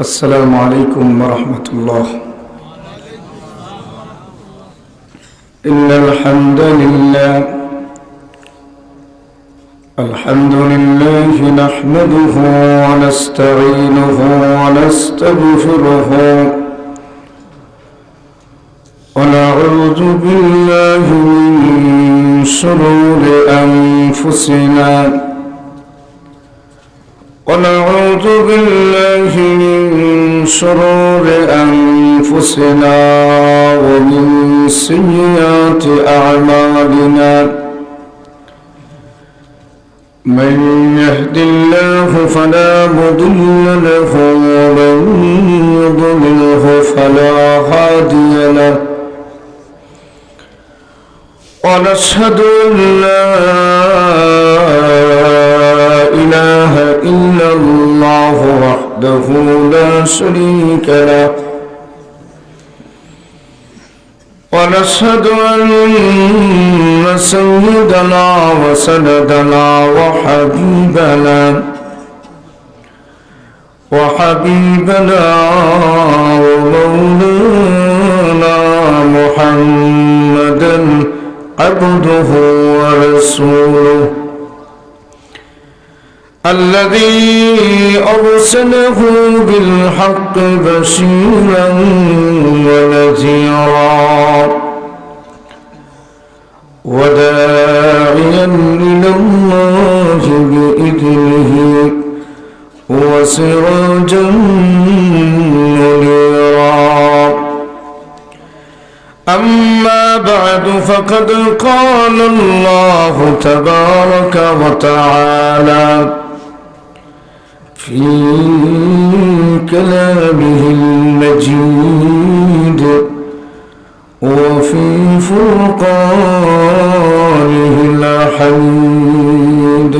السلام عليكم ورحمة الله. إن الحمد لله نحمده ونستعينه ونستغفره ونعوذ بالله من شرور أنفسنا ونعوذ بالله من شرور أنفسنا ومن سيئات أعمالنا. من يهد الله فلا مضل له ومن يضلله فلا هادي له. ونشهد أن لا إله إلا الله وحده لا شريك له. ونشهد أن سيدنا وسندنا وحبيبنا ومولانا محمدا عبده ورسوله الذي أرسله بالحق بشيرا ونذيرا وداعيا إلى الله بإذنه وسراجا منيرا. أما بعد فقد قال الله تبارك وتعالى في كلامه المجيد وفي فرقانه الحميد.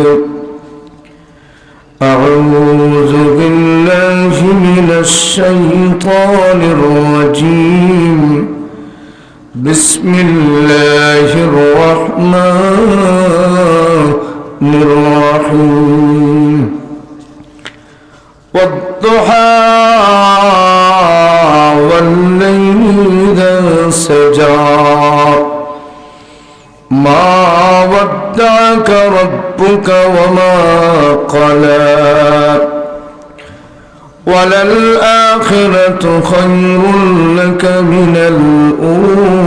أعوذ بالله من الشيطان الرجيم. بسم الله الرحمن الرحيم. والضحى والليل إذا سجى ما ودعك ربك وما قلى وللآخرة خير لك من الأولى.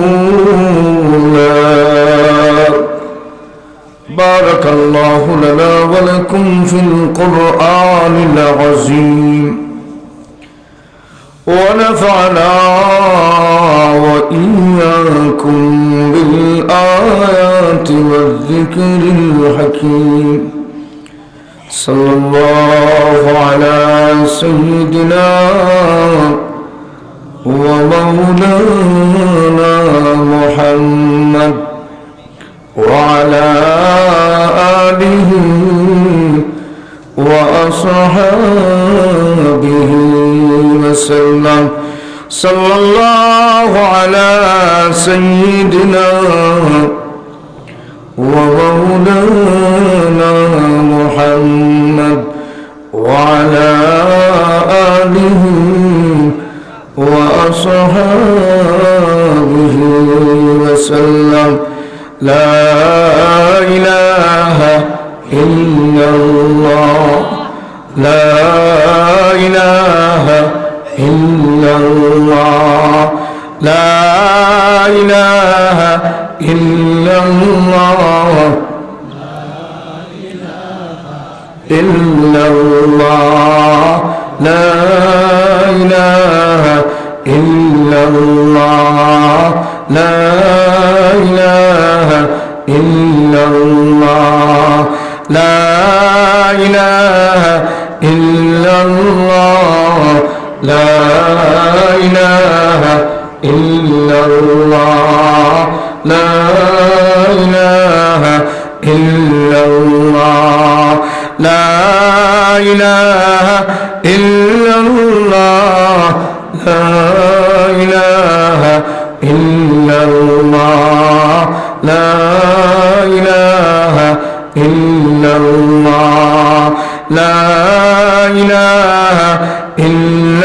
بارك الله لنا ولكم في القرآن العظيم ونفعنا وإياكم بالآيات والذكر الحكيم. صلى الله على سيدنا ومولانا محمد وعلى آله وأصحابه وسلم. صلى الله على سيدنا ومولانا محمد وعلى آله وأصحابه وسلم. لا إله إلا الله. لا إله إلا الله. لا إله إلا الله. إلا الله. لا إله إلا الله. لا إله إلا الله. لا إله إلا الله. لا إله إلا الله. لا إله إلا الله. لا إله إلا الله. لا إله إلا الله. لا إله إلا الله. لا إله إلا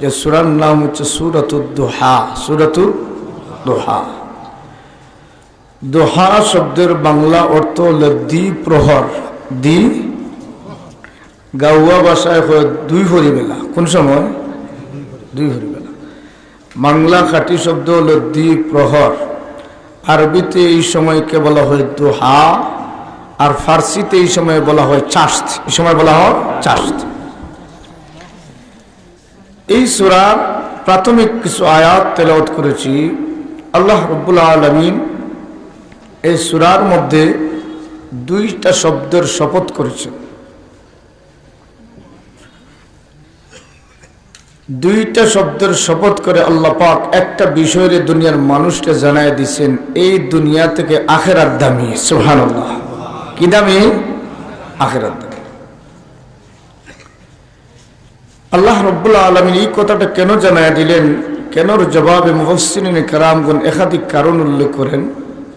যে সূরার নাম হচ্ছে সূরাতুদ দুহা। সূরাতুদ দুহা, দোহা শব্দের বাংলা অর্থ হলো দ্বিপ্রহর। গাওয়া ভাষায় হয় দুই ভরিবেলা। কোন সময়? দুই ভরিবেলা। বাংলা খাঁটি শব্দ হলো দ্বিপ্রহর। আরবিতে এই সময়কে বলা হয় দোহা, আর ফার্সিতে এই সময় বলা হয় চাশত। এই সময় বলা হয় চাশত। এই সূরার প্রাথমিক কিছু আয়াত তেলাওয়াত করেছি। আল্লাহ রাব্বুল আলামিন এই সূরার মধ্যে দুইটা শব্দের শপথ করেছেন। দুইটা শব্দের শপথ করে আল্লাহ পাক একটা বিষয়ের দুনিয়ার মানুষকে জানায় দিচ্ছেন, এই দুনিয়া থেকে আখিরাত দামি। সুবহানাল্লাহ। কি দামি? আখিরাত দামি। আল্লাহ রাব্বুল আলামিন এই কথাটা কেন জানায় দিলেন, কেনর জবাবে মুফাসসিরিনে কেরামগণ একাধিক কারণ উল্লেখ করেন।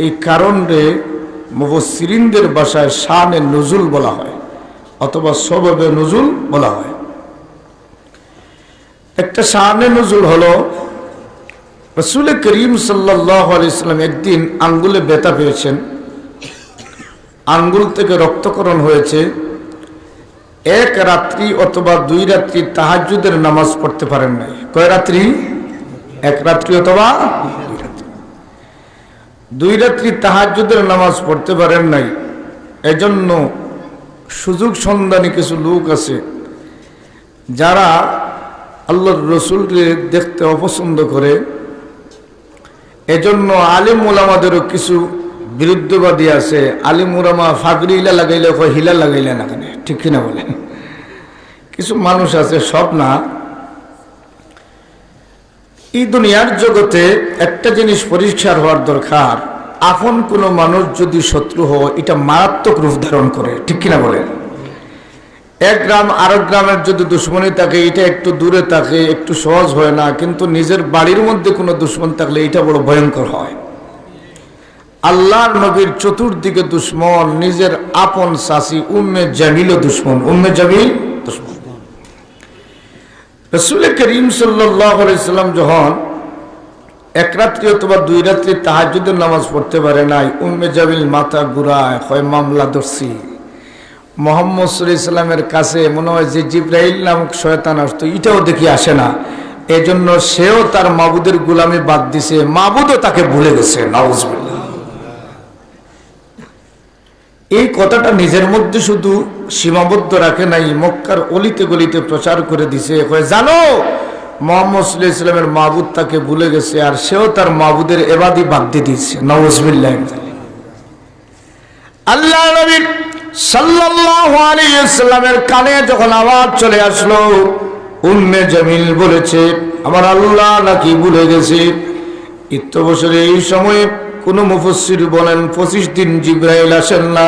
এই কারণে মুফাসসিরিনদের ভাষায় শানে নুজুল বলা হয় অথবা সবাবে নুজুল বলা হয়। একটা শানে নুজুল হলো রাসূল করিম সাল্লাল্লাহু আলাইহি ওয়াসাল্লাম একদিন আঙ্গুলে ব্যথা পেয়েছেন, আঙ্গুল থেকে রক্তক্ষরণ হয়েছে। এক রাত্রি অথবা দুই রাত্রি তাহাজ্জুদের নামাজ পড়তে পারেন নাই। কয় রাত্রি? এক রাত্রি অথবা দুই রাত্রি তাহাজ্জুদের নামাজ পড়তে পারেন নাই। এজন্য সুযোগ সন্ধানী কিছু লোক আছে যারা আল্লাহর রাসূলকে দেখতে অপছন্দ করে। এজন্য আলিম উলামাদেরও কিছু বিরুদ্ধবাদী আছে। আলিম উলামা ফাগরি হিলা লাগাইলে কয় হিলা লাগাইলে না কেন, ঠিক কিনা বলেন? কিছু মানুষ আছে, সব না। এই দুনিয়ার জগতে একটা জিনিস পরিষ্কার হওয়ার দরকার, আপন কোনো মানুষ যদি শত্রু হয় এটা মারাত্মক রূপ ধারণ করে, ঠিক কিনা বলেন? এক গ্রাম আরেক গ্রামের যদি দুশ্মনী থাকে এটা একটু দূরে থাকে, একটু সহজ হয় না, কিন্তু নিজের বাড়ির মধ্যে কোনো দুশ্মন থাকলে এটা বড় ভয়ঙ্কর হয়। আল্লাহর নবীর চতুর্দিকে দুশ্মন, নিজের আপন চাচি উম্মে জামিলও দুশ্মন। উম্মে জামিল দুশ্মন। রাসূল করিম সাল্লাল্লাহু আলাইহি সাল্লাম যখন এক রাত্রি অথবা দুই রাত্রি তাহাজ্জুদের নামাজ পড়তে পারে নাই, উম্মে জামিল মাথা ঘুরায়, হয় মামলা ধরছি। মুহাম্মদ সাল্লাল্লাহু আলাইহি সাল্লামের কাছে মনে হয় যে জিবরাইল নামক শয়তান আসতো, এটাও দেখি আসে না। এজন্য সেও তার মাবুদের গোলামি বাদ দিছে, মাবুদও তাকে ভুলে গেছে। নাউজুবিল্লাহ। এই কথাটা নিজের মধ্যে শুধু সীমাবদ্ধ রাখে নাই, মক্কার অলিতে গলিতে প্রচার করে দিছে। জানো মুহাম্মদ সাল্লাল্লাহু আলাইহি সাল্লামের মাবুদ তাকে ভুলে গেছে, আর সেও তার মাবুদের ইবাদত বাদ দিয়ে দিয়েছে। নাউজুবিল্লাহ। আল্লাহ নবী সাল্লাল্লাহু আলাইহি সাল্লামের কানে যখন আওয়াজ চলে আসলো, উম্মে জামিল বলেছে আমার আল্লাহ নাকি ভুলে গেছে। ইত্যবসরে এই সময়ে কোন মুফাসসির বলেন 25 দিন জিবরাইল আসেন না।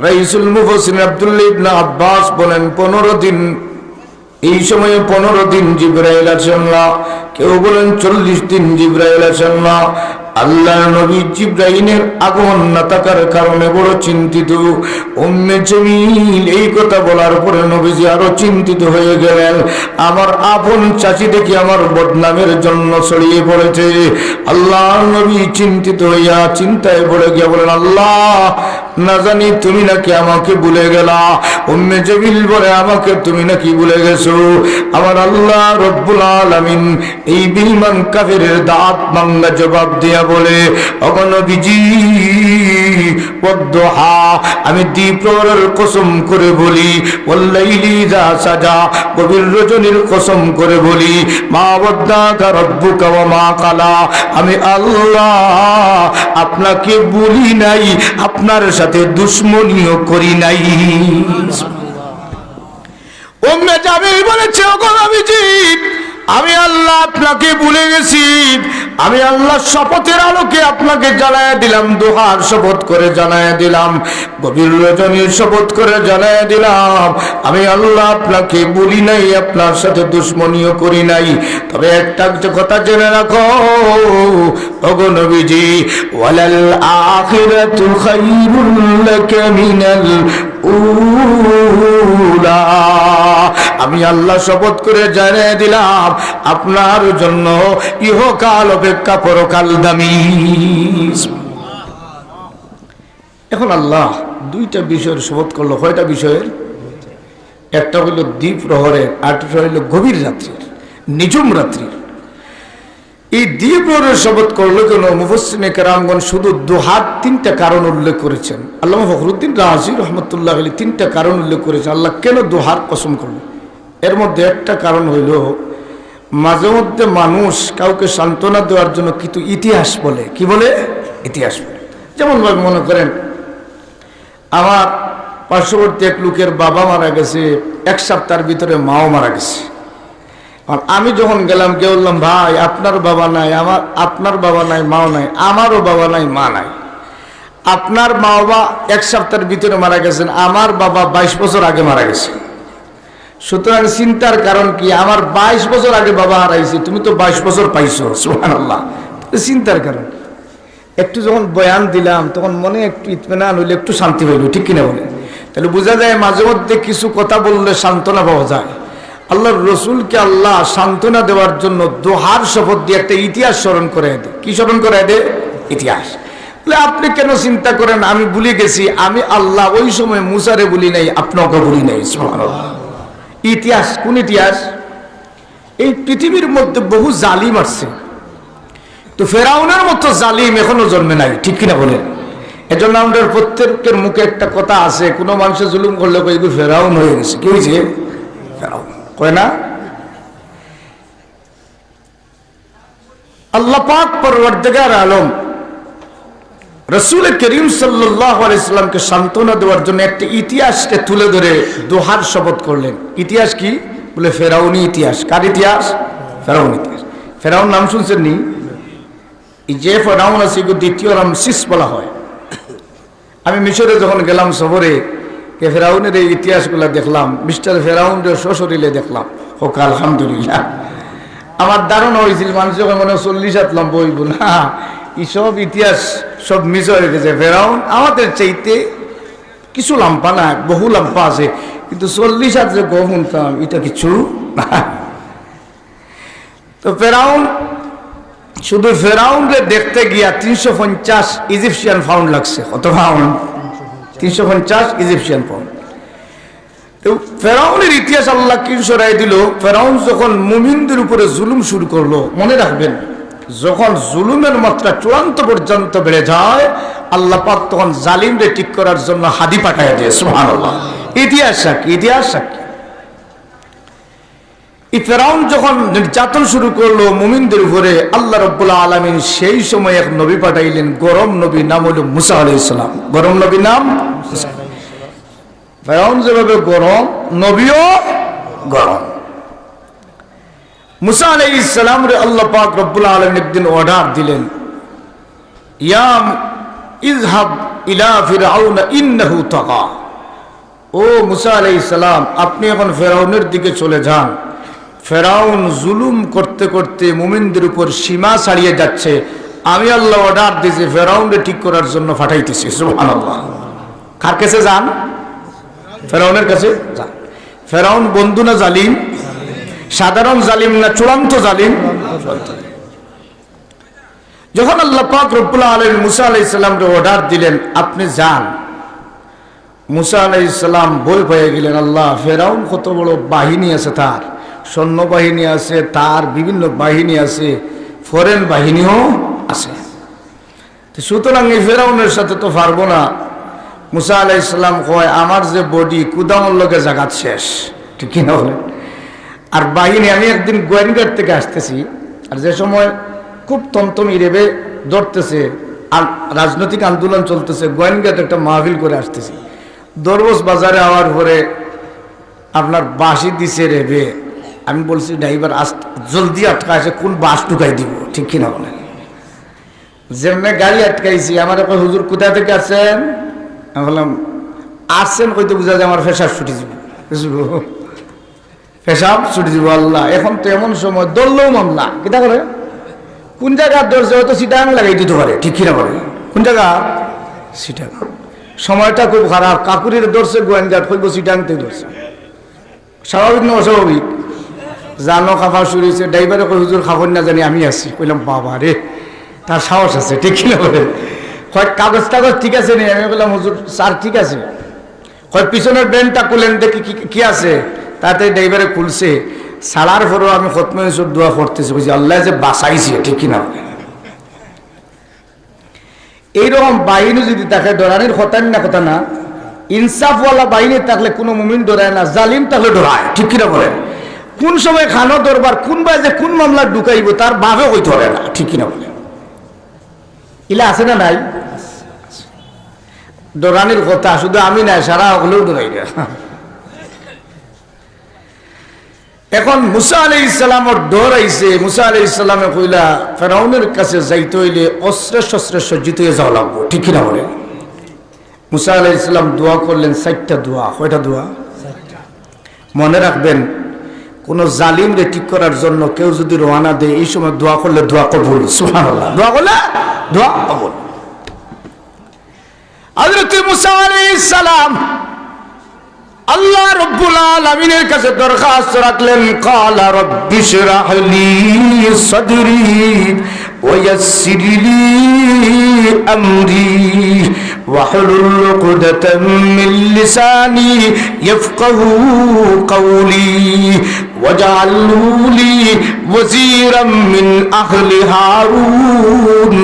রাইসুল মুফাসসির আব্দুল্লাহ ইবনে আব্বাস বলেন 15 দিন। এই সময়ে 15 দিন জিবরাইল আসেন না। কেউ বলেন 40 দিন জিবরাইল আসেন না। আল্লাহর নবী জিবরাইলের আগমন না থাকার কারণে বড় চিন্তিত। উম্মে জামিল এই কথা বলার পরে নবীজি আরো চিন্তিত হয়ে গেলেন। আমার আপন চাচি দেখি আমার বদনামের জন্য ছড়িয়ে পড়েছে। আল্লাহর নবী চিন্তিত হইয়া চিন্তায় পড়ে গিয়া বলেন, আল্লাহ না জানি তুমি নাকি আমাকে ভুলে গেলা। উম্মে জামিল বলে, আমাকে তুমি নাকি ভুলে গেছো? আমার আল্লাহ রব্বুল আলামিন এই বেঈমান কাফিরের দাঁত ভাঙা জবাব দিয়া বলে, ওগো নবীজি ওয়াদ-দুহা, আমি দ্বিপ্রহরের কসম করে বলি, ওয়াল-লাইলি ইযা সাজা, গভীর রজনীর কসম করে বলি, মা ওয়াদ্দাকা রাব্বুকা ওয়া মা কালা, আমি আল্লাহ আপনাকে বলি নাই, আপনার সাথে দুশমনিও করি নাই। উম্মে জামিল বলেছে, ওগো নবীজি আমি আল্লাহ আপনাকে ভুলে গেছি, আমি আল্লাহ শপথের আলোকে আপনাকে জানায় দিলাম, দোহার শপথ করে জানায় দিলাম, গভীর রজনীর শপথ করে জানায় দিলাম, আমি আল্লাহ আপনাকে বলি নাই, আপনার সাথে দুশ্মনীও করি নাই। তবে একটা কথা জেনে রাখো ওগো নবীজি, ওয়ালাল আখিরাতু খায়রুল লাকা মিনাল উলা। আমি আল্লাহ শপথ করে জানিয়ে দিলাম, আপনার জন্য ইহকাল অপেক্ষা পরকাল দামি। এখন আল্লাহ দুইটা বিষয়ের শপথ করলো। কয়টা বিষয়ের? একটা হইল দ্বীপ প্রহরের, আরেকটা হইল গভীর রাত্রির, নিঝুম রাত্রির। এই দ্বীপ প্রহরের শপথ করলো কেন? মুফাসসিরিনে কেরামগণ শুধু দোহার তিনটা কারণ উল্লেখ করেছেন। আল্লামা ফখরুদ্দিন রাজি রহমতুল্লাহ আলাইহি তিনটা কারণ উল্লেখ করেছেন আল্লাহ কেন দোহার কসম করলো। এর মধ্যে একটা কারণ হইল, মাঝে মধ্যে মানুষ কাউকে সান্ত্বনা দেওয়ার জন্য কিন্তু ইতিহাস বলে। কি বলে? ইতিহাস বলে। যেমন মনে করেন, আমার পার্শ্ববর্তী এক লোকের বাবা মারা গেছে, এক সপ্তাহের ভিতরে মাও মারা গেছে। আমি যখন গেলাম, কে বললাম, ভাই আপনার বাবা নাই, আপনার বাবা নাই, মাও নাই, আমারও বাবা নাই, মা নাই। আপনার মা বাবা এক সপ্তাহের ভিতরে মারা গেছেন, আমার বাবা 22 বছর আগে মারা গেছে। সুতরাং চিন্তার কারণ কি? আমার 22 বছর আগে বাবা হারাইছে, তুমি তো 22 বছর পাইছো। সুবহানাল্লাহ। চিন্তার কারণ একটু যখন বয়ান দিলাম তখন মনে একটু ইতমিনান হইলে, একটু শান্তি হইল। ঠিক কিনা বলে? তাহলে বোঝা যায় মাঝে মধ্যে কিছু কথা বললে সান্ত্বনা পাওয়া যায়। আল্লাহর রসুলকে আল্লাহ সান্ত্বনা দেওয়ার জন্য দোহার শপথ দিয়ে একটা ইতিহাস স্মরণ করে দেয়। কি স্মরণ করে দেয়? ইতিহাস। বলে আপনি কেন চিন্তা করেন আমি ভুলে গেছি? আমি আল্লাহ ওই সময় মুসারে বলি নাই, আপনাকে বলি নাই। সুবহানাল্লাহ। ইতিহাস। কোন ইতিহাস? এই পৃথিবীর মধ্যে বহু জালিম আসছে, তো ফেরাউনের মতো জালিম এখনো জন্মে নাই। ঠিক কিনা বলেন? এজন্য আমাদের প্রত্যেকের মুখে একটা কথা আছে, কোনো মানুষের জুলুম করলে কই ফেরাউন হয়ে গেছে। কি হয়েছে? ফেরাউন কয় না? আল্লাহ পাক পরওয়ারদিগার আলম রাসূল করিম সাল্লাল্লাহু আলাইহি সাল্লামকে সান্ত্বনা দেওয়ার জন্য একটা ইতিহাসকে তুলে ধরে দোহার শপথ করলেন। ইতিহাস কি? বলে ফেরাউনি ইতিহাস। কার ইতিহাস? ফেরাউন ইতিহাস। ফেরাউন নাম শুনছেন নি? এই যে ফেরাউন আছে দ্বিতীয় রামসিস বলা হয়। আমি মিশরে যখন গেলাম সফরে, ফেরাউনের এই ইতিহাসগুলো দেখলাম, মিস্টার ফেরাউনের সশরীরে দেখলাম। হোক আলহামদুলিল্লাহ। আমার ধারণা হয়েছিল মানুষ যখন মনে 40 লম্বা হইব না, এইসব ইতিহাস সব মিস হয়ে গেছে। ফেরাউন আমাদের চাইতে কিছু লাম্পা না, বহু লাম্পা আছে, কিন্তু 40 যে গো শুনতাম এটা কিছু না। তো ফেরাউন, শুধু ফেরাউনকে দেখতে গিয়া 350 ইজিপশিয়ান পাউন্ড লাগছে। কত পাউন্ড? 350 Egyptian pound. ফেরাউনের ইতিহাস আল্লাহ কি শোনায় দিল? ফেরাউন যখন মুমিনদের উপরে জুলুম শুরু করলো, মনে রাখবেন, যখন জুলুমের মাত্রা চূড়ান্ত পর্যন্ত বেড়ে যায়, আল্লাহ পাক তখন জালিমদের ঠিক করার জন্য হাদি পাঠায় দেয়। সুবহানাল্লাহ। ইতিহাস সাক্ষী, ইতিহাস সাক্ষী। এই ফেরাউন যখন নির্যাতন শুরু করলো মুমিনদের উপরে, আল্লাহ রাব্বুল আলামিন সেই সময় এক নবী পাঠাইলেন, গরম নবী, নাম হলো মুসা আলাইহিস সালাম। গরম নবী নাম মুসা। ফেরাউন যেভাবে গরম, নবীও গরম। মুসা আলাইহিস সালাম রে আল্লাহ পাক রব্বুল আলামিন একদিন অর্ডার দিলেন, ইয়া ইযহাব ইলা ফিরআউন ইন্নাহু তাগা। ও মুসা আলাইহিস সালাম, আপনি এখন ফেরাউনের দিকে চলে যান। ফেরাউন জুলুম করতে করতে মুমিনদের উপর সীমা ছাড়িয়ে যাচ্ছে। আমি আল্লাহ অর্ডার দিয়েছি ফেরাউনকে ঠিক করার জন্য পাঠাইতেছি। সুবহানাল্লাহ। কার কাছে যান? ফেরাউনের কাছে যান। ফেরাউন বন্ধু না জালিম? সাধারণ জালিম না চূড়ান্ত জালিম? যখন আল্লাহ পাক রব্বুল আলামিন মুসা আলাইহিস সালামকে অর্ডার দিলেন আপনি যান, মুসা আলাইহিস সালাম ভয় পেয়ে গেলেন। আল্লাহ, ফেরাউন কত বড় বাহিনী আছে, তার সৈন্যবাহিনী আছে, তার বিভিন্ন বাহিনী আছে, ফরেন বাহিনীও আছে। সুতরাং এই ফেরাউনের সাথে তো পারবো না। মুসা আলাইহিস সালাম কয়, আমার যে বডি কুদামর লগে জাগাত শেষ। ঠিক কিনা বলেন? আর বাহিনী, আমি একদিন গোয়েনঘাট থেকে আসতেছি, আর যে সময় খুব তমতমি রেবে ধরতেছে, আর রাজনৈতিক আন্দোলন চলতেছে, গোয়েনঘাট একটা মাহফিল করে আসতেছি। দরবস বাজারে আওয়ার পরে আপনার বাঁশি দিছে রেবে। আমি বলছি ড্রাইভার জলদি আটকা আছে, কোন বাস ঢুকাই দিব। ঠিক কিনা বলেন? যেমনে গাড়ি আটকাইছি, আমার কই হুজুর কোথা থেকে আসছেন? আমি বললাম আসছেন কইতে বুঝা যায় আমার পেশাব ছুটি যাব, পেশাব ছুটি যাব। আল্লাহ, এখন তো এমন সময় দললেও মামলা কিতা করে, কোন জায়গা ধরছে হয়তো সিটাং লাগাই দিতে পারে, ঠিক কিনা বলে? কোন জায়গা? সিটাং। সময়টা খুব খারাপ, কাকুরির ধরছে গোয়েন্দার কইব সিটাংতে ধরছে। স্বাভাবিক না অস্বাভাবিক? জানো খাফা শুরু হয়েছে, ড্রাইভারে কই হুজুর খাবার না জানি আমি আছি। কইলাম বাবা রে, তার সাহস আছে, ঠিক কিনা বলে? কয় কাগজ টাগজ ঠিক আছে নি? আমি বললাম হুজুর স্যার ঠিক আছে। কয় পিছনের ব্যান্ডটা খুলেন দেখি কি আছে। তাতে ড্রাইভারে খুলছে, ছাড়ার পরেও আমি খতমে ইউসুফ দোয়া করতেছি, বুঝি আল্লাহ যে বাঁচাইছে, ঠিক কিনা বলে? এইরকম বাহিনী যদি তাকে ডরানির খতান না কথা না, ইনসাফওয়ালা বাহিনী থাকলে কোনো মুমিন ডরায় না, জালিম থাকলে ডরায়, ঠিক কিনা বলেন? কোন সময় খানো দরবার কোন বাজে কোন মামলা ঢুকাইব তার ভাবে হইতে পারে না, ঠিক কিনা বলে? ইলা আছে না নাই? ডরানির কথা শুধু আমি নাই, সারা হলেও ডরাই না। এখন মুসা আলাইহিস সালামের ডর আইছে। মুসা আলাইহিস সালামে কইলা ফেরাউনের কাছে যাইতে হইলে অস্ত্রে শস্ত্রে সজ্জিত হয়ে যাওয়া লাগবো, ঠিক কিনা বলে? মুসা আলাইহিস সালাম দোয়া করলেন 4টা দোয়া। কয়টা দোয়া? মনে রাখবেন, কোন জালিমরে ঠিক করার জন্য কেউ যদি রওনা দেয় এই সময় দোয়া করলে দোয়া কবুল। সুবহানাল্লাহ, দোয়া করলে দোয়া কবুল। হযরত মুসা আলাইহিস সালাম আল্লাহ রাব্বুল আলামিনের কাছে দরখাস্ত রাখলেন, ক্বালা রাব্বি শরাহ লি সাদরি ওয়া ইয়াসসির লি আমরি ওয়াহলুল উকদাতাম মিন লিসানি ইয়াফকাহু কওলি ওয়াজআল লি ওয়াজিরাম মিন আহলি হারুন।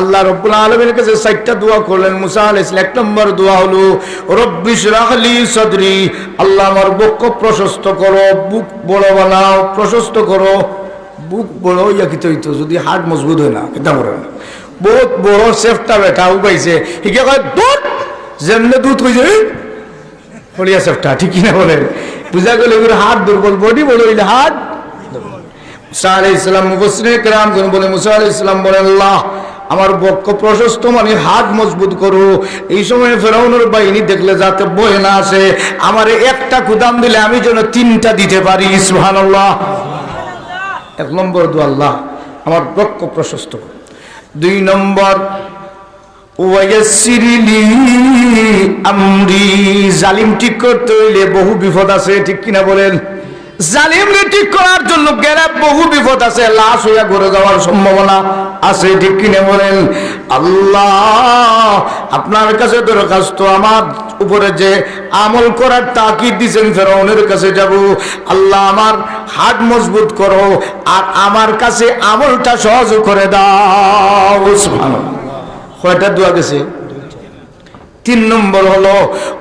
আল্লাহ রাব্বুল আলামিনের কাছে 4টা দোয়া করলেন মুসা আলাইহিস সালাম। 1 নম্বর দোয়া হলো রব্বি শরাহ লি সাদরি, আল্লাহ আমার বুক প্রশস্ত করো, বুক বড় বানাও, প্রশস্ত করো। বুক বড় হইয়া কি হইতো যদি হাড় মজবুত হয় না, কিতা করে না? বহুত বড় সেফটা বেটা উগাইছে, হিকে কয় দুধ, যেমনে দুধ হইছে হলিয়া সেফটা, ঠিক কিনা বলেন? বুঝা গেল এগুলো হাত দুর্বল, বডি বড় হইলে হাত। মুসা আলাইহিস সালাম মুফাসসিরিনে কেরাম বলে, মুসা আলাইহিস সালাম বলেন আল্লাহ আমার বক্ষ প্রশস্ত মানে হাত মজবুত করো। এই সময় ফেরাউনের বাহিনী দেখলে যাতে বয়ে না আসে, আমারে একটা কুদাম দিলে আমি যেন 3টা দিতে পারি। সুবহানাল্লাহ। 1 নম্বর দোয়া, আল্লাহ আমার বক্ষ প্রশস্ত করো। 2 নম্বর ওয়ায়াসসির লি আমরি, জালিম ঠিক করতে হইলে বহু বিপদ আছে, ঠিক কিনা বলেন? জালিমকে ঠিক করার জন্য গেলে বহু বিপদ আছে, লাশ হইয়া ঘুরে যাওয়ার সম্ভাবনা আছে, ঠিক কিনা বলেন? আল্লাহ আপনার কাছে দরখাস্ত, আমার উপরে যে আমল করার তাকিদ দিয়েছেন ফেরাউনের কাছে যাব, আল্লাহ আমার হাত মজবুত করো আর আমার কাছে আমলটা সহজ করে দাও। সুবহানাল্লাহ। কয়টা দোয়া গেছে? 3 নম্বর হলো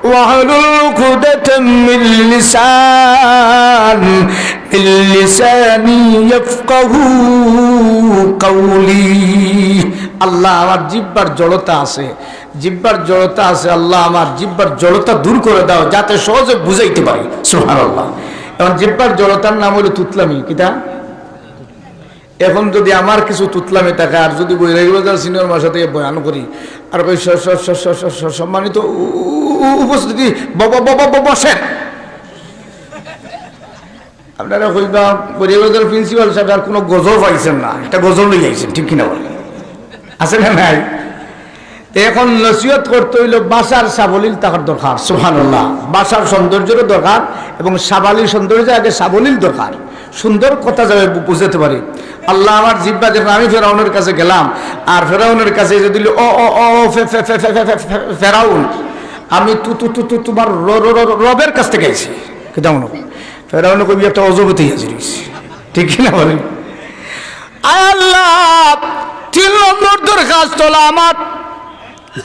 ওয়াহলুল উকদাতাম মিন লিসানি ইয়াফকাহু কওলি, আল্লাহ আমার জিহ্বার জড়তা আছে, জিহ্বার জড়তা আছে, আল্লাহ আমার জিহ্বার জড়তা দূর করে দাও যাতে সহজে বুঝাইতে পারি। সুবহানাল্লাহ। এখন জিহ্বার জড়তার নাম হলো তুতলামি। কিটা? এখন যদি আমার কিছু তুতলামি থাকে আর যদি রেগুলার সিনিয়র মার সাথে বয়ান করি আর ওই সম্মানিত উপস্থিতি বসেন, আপনারা কইবা রেগুলার প্রিন্সিপাল সাহেব আর কোনো গজল পাইছেন না, একটা গজল লই আইছেন, ঠিক কিনা বলেন? আছে না নাই? এখন নসিহত করতে হইল বাসার সাবলীল থাকার দরকার। সুবহানাল্লাহ। বাসার সৌন্দর্যেরও দরকার এবং সাবালির সৌন্দর্য আগে সাবলীল দরকার, সুন্দর কথা যাবে বুঝতে পারি। আল্লাহ আমার জিহ্বা যখন আমি ফেরাউনের কাছে গেলাম আর ফেরাউনের কাছে যে দিল ও ও ও ফেরাউন, আমি তোমার রবের কাছ থেকে আইছি, কেমন ফেরাউন কবি একটা অজগতে হাজির হয়েছি, ঠিক কিনা বলেন? আল্লাহ 3 নম্বর দরখাস্ত হলো আমার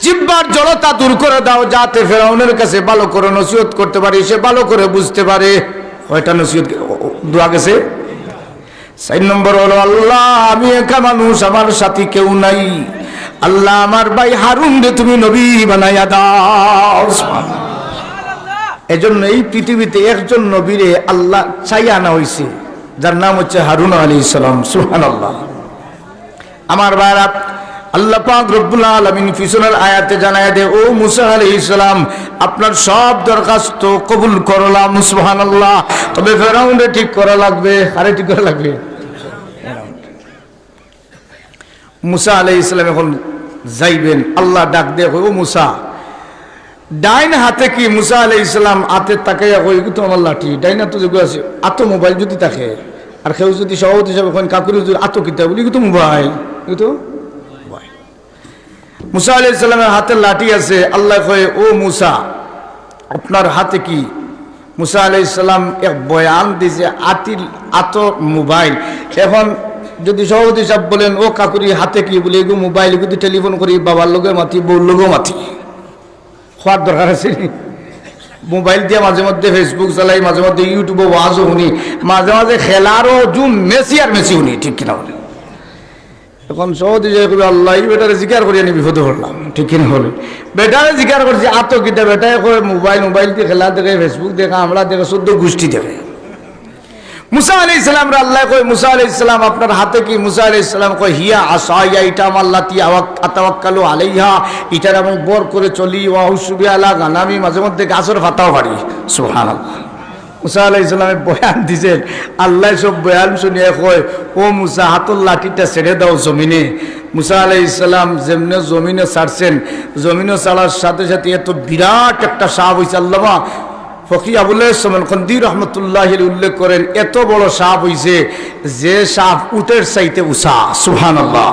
জিহ্বার জড়তা দূর করে দাও যাতে ফেরাউনের কাছে ভালো করে নসিহত করতে পারি, সে ভালো করে বুঝতে পারে। কয়টা নসিহত দোয়া গেছে? 4 নম্বর হলো আল্লাহ আমি একা মানুষ, আমার সাথী কেউ নাই, আল্লাহ আমার ভাই হারুন রে তুমি নবী বানাইয়া দাও। এজন্য এই পৃথিবীতে একজন নবীরে আল্লাহ চাইয়া আনা হয়েছে, যার নাম হচ্ছে হারুন আলাইহিস সালাম। সুবহানাল্লাহ। আমার ভাইরা আল্লাহ পাক রব্বুল আলামিন পিছনের আয়াতে জানায় দে, ও মুসা আলাইহিস সালাম আপনার সব দরখাস্ত কবুল করলাম, সুবহানাল্লাহ। তবে ফেরাউনরে ঠিক করা লাগবে। আরে ঠিক করা লাগবে। মুসা আলাইহিস সালাম এখন যাইবেন, আল্লাহ ডাক দিয়ে কই, ও মুসা ডাইন হাতে কি? মুসা আলাইহিস সালাম হাতে তাকাইয়া কই, এগুলো তো আমার লাঠি। ডাইন হাতে যেগুলো আছে আতো মোবাইল যদি থাকে, আর কেউ যদি সভাপতি হিসাবে কাকুরি যদি আতো কিতাব বলি, এগুলো তো মোবাইল, এগুলো তো মোবাইল। মুসা আলাইহিস সালামের হাতে লাঠি আছে। আল্লাহ কয়, ও মুসা আপনার হাতে কি? মুসা আলাইহিস সালাম এক বয়ান দিছে, আতো মোবাইল। এখন যদি সভাপতি সাহেব বলেন, ও কাকুরি হাতে কি? বলে এগুলো মোবাইল, এগুলো টেলিফোন করি বাবার লোকে মাতি, বউর লোকেও মাতি, হওয়ার দরকার আছে। মোবাইল দিয়ে মাঝে মধ্যে ফেসবুক চালাই, মাঝে মধ্যে ইউটিউবে ওয়াজও শুনি, মাঝে মাঝে খেলারও জুম মেসি আর মেসি শুনি, ঠিক কিনা বলে। এখন সহজে আল্লাহ বেটারে জিজ্ঞাসা করি আমি বিপদে পড়লাম, ঠিক কিনা বলে। বেটারে জিজ্ঞাসা করছি আতকিটা, বেটায় কয় মোবাইল দিয়ে খেলা দেখে, ফেসবুক দেখা, আমরা দেখে, 14 গোষ্ঠী দেখে। মুসা আলাইহিস সালাম রে আল্লাহ কয়, মুসা আলাইহিস সালাম আপনার হাতে কি? মুসা আলাইহিস সালাম কয়, হিয়া আসায়া, এটা আমার লাতি, আতাওয়াক্কালু আলাইহা, এটার আমি বর করে চলি, ওয়া উসবি আলা গানামি, মাঝে মধ্যে গাছের পাতাও পারি, সুবহানাল্লাহ। মুসা আলাইহিস সালামে বয়ান দিছেন, আল্লাহ সব বয়ান শুনিয়ে কয়, ও মুসা হাতুল লাঠিটা ছেড়ে দাও জমিনে। মুসা আলাইহিস সালাম যেমনে জমিনে ছাড়ছেন, জমিনে ছাড়ার সাথে সাথে এত বিরাট একটা সাপ হয়েছে। আল্লামা ফকি আবুল ইসলাম খন্দি রহমতুল্লাহ উল্লেখ করেন, এত বড় সাপ হইছে যে সাপ উটের চাইতে উষা, সুবহানাল্লাহ।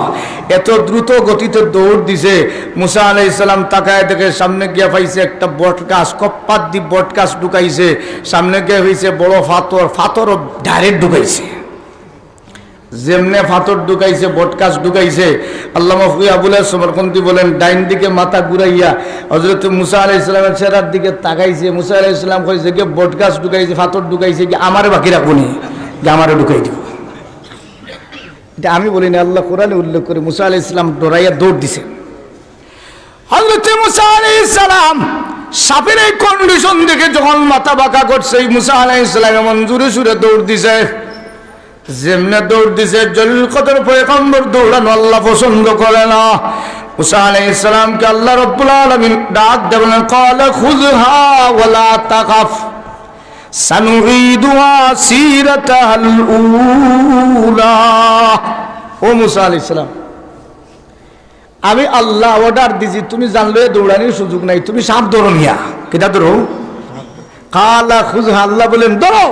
এত দ্রুত গতিতে দৌড় দিছে। মুসা আলাইহিস সালাম তাকায় দেখে সামনে গিয়া পাইছে একটা বট গাছ, কপ্পাত দি বট গাছ ঢুকাইছে। সামনে গিয়া হয়েছে বড় ফাতর ডাইরেক্ট ঢুকাইছে। যেমনে ফাতর ঢুকাইছে, বটকাস ঢুকাইছে, আল্লামা ফকি আবুল সমরকন্দি বলেন ডাইন দিকে মাথা ঘুরাইয়া হযরত মুসা আলাইহিস সালামের চেহারার দিকে তাকাইছে। মুসা আলাইহিস সালাম কইছে যে বটকাস ঢুকাইছে, ফাতর ঢুকাইছে, কি আমারে বাকি রাখুনি, যে আমারে ঢুকাই দিব। এটা আমি বলি না, আল্লাহ কোরআনে উল্লেখ করে। মুসা আলাইহিস সালাম ডরাইয়া দৌড় দিছে। হযরত মুসা আলাইহিস সালাম সাপের এই কন্ডিশন দেখে যখন মাথা বাঁকা করছে, মুসা আলাইহিস সালাম এমন জোরে সুরে দৌড় দিছে। যেমনে দৌড় দিছে, জলিল কদর পয়গম্বর দৌড়ানো আল্লাহ পছন্দ করে না। মুসা আলাইহিস সালামকে আল্লাহ রাব্বুল আলামিন ডাক দেবেন, ক্বালা খুযহা ওয়ালা তাখাফ সানুঈদুহা সিরাতাল উলা। ও মুসা আলাইহিস সালাম, আমি আল্লাহ অর্ডার দিছি, তুমি জানলে দৌড়ানোর সুযোগ নাই, তুমি সাপ ধরো মিয়া। কিটা ধরো? ক্বালা খুযহা, আল্লাহ বলেন ধরো।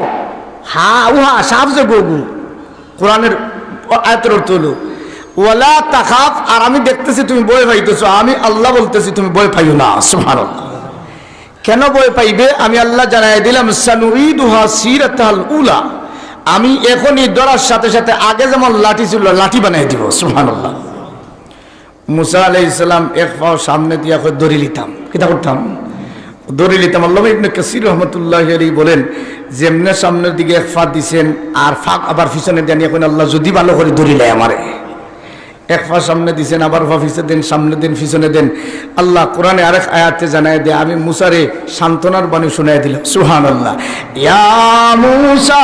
হা উহা সাপ যে গগু, কোরআনের আয়াতের অর্থ হলো ওয়ালা তাখাফ, আর আমি দেখতেছি তুমি ভয় পাইতেছো, আমি আল্লাহ বলতেছি তুমি ভয় পাইও না, সুবহানাল্লাহ। কেন ভয় পাইবে? আমি আল্লাহ জানাই দিলাম, সানুঈদুহা সিরাতাল উলা, আমি এখনই ধরার সাথে সাথে আগে যেমন লাঠি ছিল লাঠি বানাই দিব, সুবহানাল্লাহ। মুসা আলাইহিস সালাম এক পাও সামনে দিয়া দড়ি লিতাম, কিতা করতাম? দড়ি লিতাম। আল্লামা ইবনে কাসির রহমতুল্লাহি আলাইহি বলেন, যেমনে সামনের দিকে এক ফাঁক দিছেন আর ফাঁক আবার পিছনে দেন, এখন আল্লাহ যদি ভালো করে দড়ি নেয় আমারে, এক পা সামনে দিছেন, আবার পা পিছনে দেন, সামনে দেন, পিছনে দেন। আল্লাহ কোরআনে আরেক আয়াতে জানায় দেয়, আমি মুসারে সান্ত্বনার বাণী শুনাই দিলাম, সুবহানাল্লাহ। ইয়া মুসা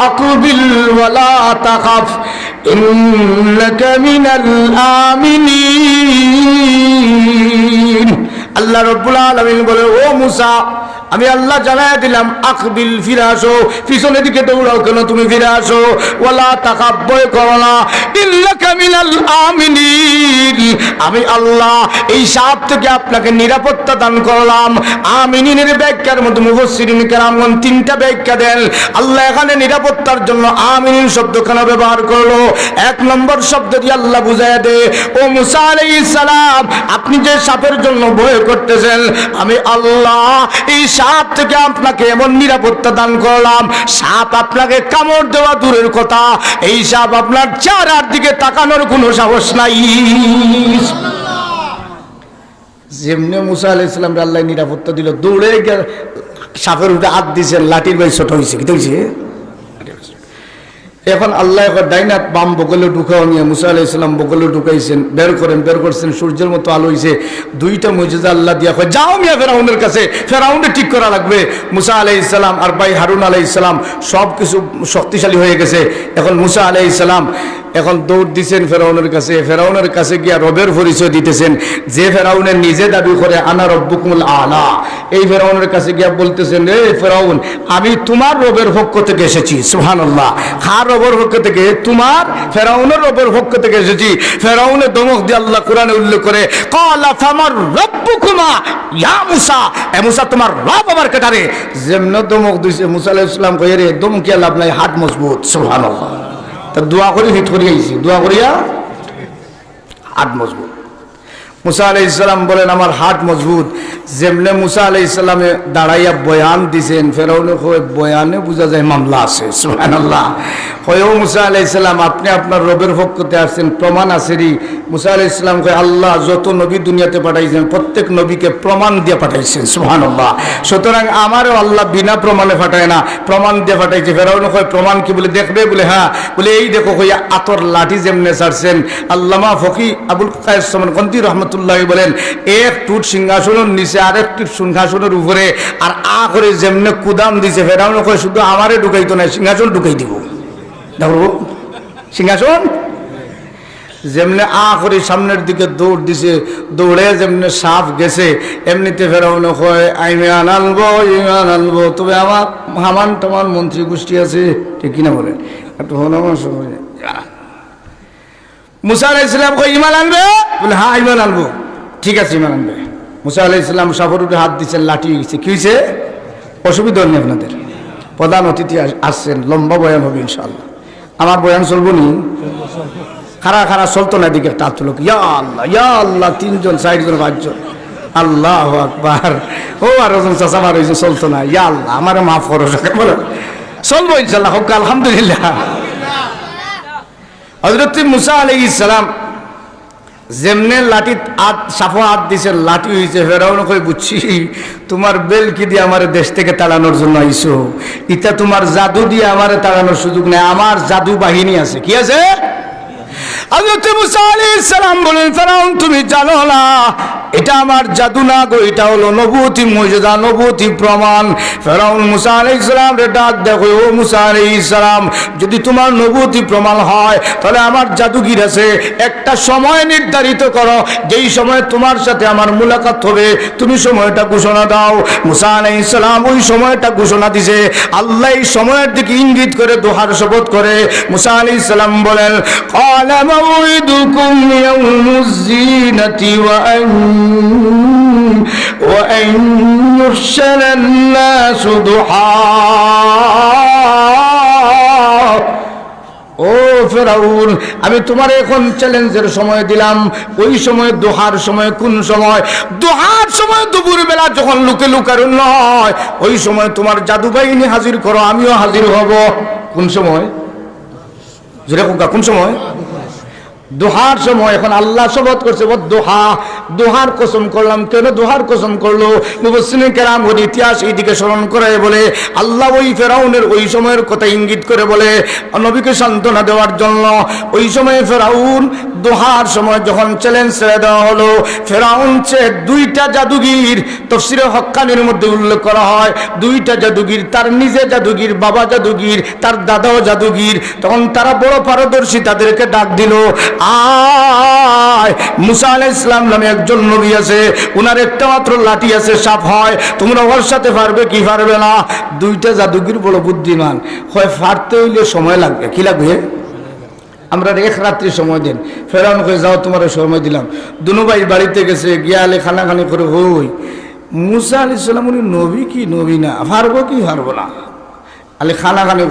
আকবিল ওয়ালা তাখাফ ইন্নাকা মিনাল আমিনিন। আল্লাহ রাব্বুল আলামিন বলে, ও মুসা আমি আল্লাহ জানায় দিলাম, আকবিল, ফিরে আসো, পিছনের দিকে দৌড়াও কেন, তুমি ফিরে আসো, ওয়ালা তাখাফ, ভয় করো না, ইন্নাকা মিনাল আমিনিন, আমি আল্লাহ এই সাপ থেকে আপনাকে নিরাপত্তা দান করলাম। আমিনিনের ব্যাখ্যার মধ্যে মুফাসসিরিন কেরামগণ 3টা ব্যাখ্যা দেন। আল্লাহ এখানে নিরাপত্তার জন্য আমিনিন শব্দখানা ব্যবহার করলো। 1 নম্বর শব্দ দিয়ে আল্লাহ বুঝায় দেয়, ও মুসা আলাইহিস সালাম আপনি যে সাপের জন্য ভয় করতেছেন, আমি আল্লাহ এই সাপ থেকে আপনাকে এমন নিরাপত্তা দান করলাম, সাপ আপনাকে কামড় দেওয়া দূরের কথা, এই সাপ আপনার চেহারার দিকে তাকানোর কোনো সাহস নাই। যেমনি মুসা আলাইহিস সালাম আল্লাহ নিরাপত্তা দিল, দৌড়ে গিয়ে সাপের উঠে হাত দিয়েছেন, লাঠির বাই ছোট হয়েছে, কি হয়েছে? এখন আল্লাহ ডাইনাত বাম বগলে ঢুকাও নিয়ে মুসা আলাইহিস সালাম বগলে ঢুকাইছেন, বের করছেন, সূর্যের মতো আলো হইছে। 2টা মুজিজা আল্লাহ দিয়া কয়, যাও মিয়া ফেরাউনের কাছে, ফেরাউনকে ঠিক করা লাগবে। মুসা আলাইহিস সালাম আর ভাই হারুন আলাইহিস সালাম সব কিছু শক্তিশালী হয়ে গেছে। এখন মুসা আলাইহিস সালাম এখন দৌড় দিচ্ছেন ফেরাউনের কাছে গিয়া রবের পরিচয় দিতেছেন। যে ফেরাউনের নিজে দাবি করে আনা রব্বুকুমুল আলা, এই ফেরাউনের কাছে গিয়া বলতেছেন, এই ফেরাউন, আমি তোমার রবের পক্ষ থেকে এসেছি। সুবহানাল্লাহ। কার রবের পক্ষ থেকে? তোমার ফেরাউনের রবের পক্ষ থেকে এসেছি। ফেরাউনের ধমক দিয়ে আল্লাহ কোরআনে উল্লেখ করে, ক্বালা ফামার রব্বুকুমা ইয়া মূসা, এ মূসা তোমার রব আমার কাটারে। যেমন ধমক দিয়েছে মুসা আলাইহিস সালাম কই রে ধমকিয়া লাভ নাই, হাত মজবুত। সুবহানাল্লাহ। তা দোয়া করি হিট করি আইছি, দোয়া করিয়া হাত মজবুত। মুসা আলাইহিস সালাম বলেন আমার হাত মজবুত। যেমনে মুসা আলাইহিস সালামে দাঁড়াইয়া বয়ান দিছেন, ফেরাউনের বয়ানে বোঝা যায় মামলা আছে। সুবহানাল্লাহ। কয় ও মুসা আলাইহিস সালাম, আপনি আপনার রবের পক্ষতে আসছেন, প্রমাণ আছেরই? মুসা আলাইহিস সালাম কয় আল্লাহ যত নবী দুনিয়াতে পাঠাইছেন প্রত্যেক নবীকে প্রমাণ দিয়ে পাঠাইছেন। সুবহানাল্লাহ। সুতরাং আমারও আল্লাহ বিনা প্রমাণে পাঠায় না, প্রমাণ দিয়ে পাঠাইছে। ফেরাউন কয় প্রমাণ কি? বলে দেখবে। বলে হ্যাঁ। বলে এই দেখো কইয়া আতর লাঠি যেমনে ছাড়ছেন। আল্লামা ফকি আবুল কায়েস কন্তি রহমতুল্লাহ বলেন, এক টুট সিংহাসনের নিচে আরেক টুট সিংহাসনের উপরে আর করে যেমনে কুদাম দিছে। ফেরাউন কয় শুধু আমারে ঢুকাইতো না, সিংহাসন ঢুকাই দিব। দেখো সিংহাসন যেমনে করে সামনের দিকে দৌড় দিছে, দৌড়ে যেমনে সাপ গেছে, এমনিতে ফেরাউন কয় ইমান আনবো, তবে আমার হামান টামান মন্ত্রী গোষ্ঠী আছে, ঠিক কিনা বলেন? একটু হনুমান সময় মুসা আলাইহিস সালাম কয় ইমান আনবে? বলে হ্যাঁ ইমান আনবো। ঠিক আছে ইমান আনবে। মুসা আলাইহিস সালাম সাপের উপরে হাত দিচ্ছেন, লাঠি গেছে। কি হয়েছে? অসুবিধা নেই আপনাদের। প্রধান অতিথি আসছেন, লম্বা বয়ান হবে ইনশাআল্লাহ। আমার বয়ান চলবো নি? খারা চলতো না। এদিকে তার তুলক ইয়া আল্লাহ 3 জন 4 জন 5 জন, আল্লাহু আকবার। ও আরো জন চাচা বার হয়েছে, চলতো না। ইয়া আল্লাহ আমার মাফ করো, বলো চলবো ইনশাআল্লাহ। হোক আলহামদুলিল্লাহ। হযরত মুসা আলাইহিস সালাম যেমনে লাঠি সাফা হাত দিছে, লাঠি হয়েছে। ফেরাউন কই বুঝছি তোমার বেল কি দিয়ে আমার দেশ থেকে তাড়ানোর জন্য আইছো, এটা তোমার জাদু দিয়ে আমার তাড়ানোর সুযোগ নেই, আমার জাদু বাহিনী আছে। কি আছে? হযরত মুসা আলাইহিস সালাম বলেন, ফেরাউন তুমি জানো না এটা আমার জাদু না গো, এটা হলো নবুয়তি মুজিজা, নবুয়তি প্রমাণ। ফেরাউন মুসা আলাইহিস সালাম রে ডাক দেখো, ও মুসা আলাইহিস সালাম, যদি তোমার নবুয়তি প্রমাণ হয় তাহলে আমার জাদুগির আছে, একটা সময় নির্ধারিত করো, যেই সময় তোমার সাথে আমার মুলাকাত হবে, তুমি সময়টা ঘোষণা দাও। মুসা আলাইহিস সালাম ওই সময়টা ঘোষণা দিছে। আল্লাহ এই সময়ের দিকে ইঙ্গিত করে দোহার শপথ করে মুসা আলাইহিস সালাম বলেন, ক্বালা মাউইদুকুম ইয়াউমুজ যিনাতি ওয়া أن يحشر الناس ضحى। ও ফেরাউন, আমি তোমার এখন চ্যালেঞ্জের সময় দিলাম। ওই সময় দোহার সময় কোন সময়? দোহার সময় দুপুর বেলা যখন লুকে লুকারুন নয়, ওই সময় তোমার জাদু বাহিনী হাজির করো, আমিও হাজির হব। কোন সময়? কোন সময়? দোহার সময়। এখন আল্লাহ শপথ করছে দোহা, দোহার কসম করলাম। কেন দোহার কসম করলো? মুফাসসিরিন কেরাম ওই ইতিহাস এইদিকে স্মরণ করে বলে আল্লাহ ওই ফেরাউনের ওই সময়ের কথা ইঙ্গিত করে বলে নবীকে সান্ত্বনা দেওয়ার জন্য। ওই সময় ফেরাউন দোহার সময় যখন চ্যালেঞ্জ ছেড়ে দেওয়া হলো, ফেরাউন চেয়ে 2টা জাদুগির তাফসীরে হক্কানির মধ্যে উল্লেখ করা হয়, 2টা জাদুগির, তার নিজে জাদুগির, বাবা জাদুগির, তার দাদাও জাদুগির। তখন তারা বড় পারদর্শী, তাদেরকে ডাক দিল, আয় মুসা আলাইহিস সালাম নামে একজন নবী আছে, উনার একটা মাত্র লাঠি আছে, সাপ হয়, তোমরা ওর সাথে পারবে কি পারবে না? 2টা জাদুগির বড় বুদ্ধিমান, হয় ফাড়তে হইলে সময় লাগবে। কি লাগবে? আমরা 1 রাত্রি সময় দেন। ফেরাউন কই যাও তোমার সময় দিলাম। দুনো ভাই বাড়িতে গেছে, গিয়ালে খানাখানি করে হই মুসা আলাইহিস সালাম উনি নবী কি নবী না, পারবো কি পারবো না। আলে খানাখানি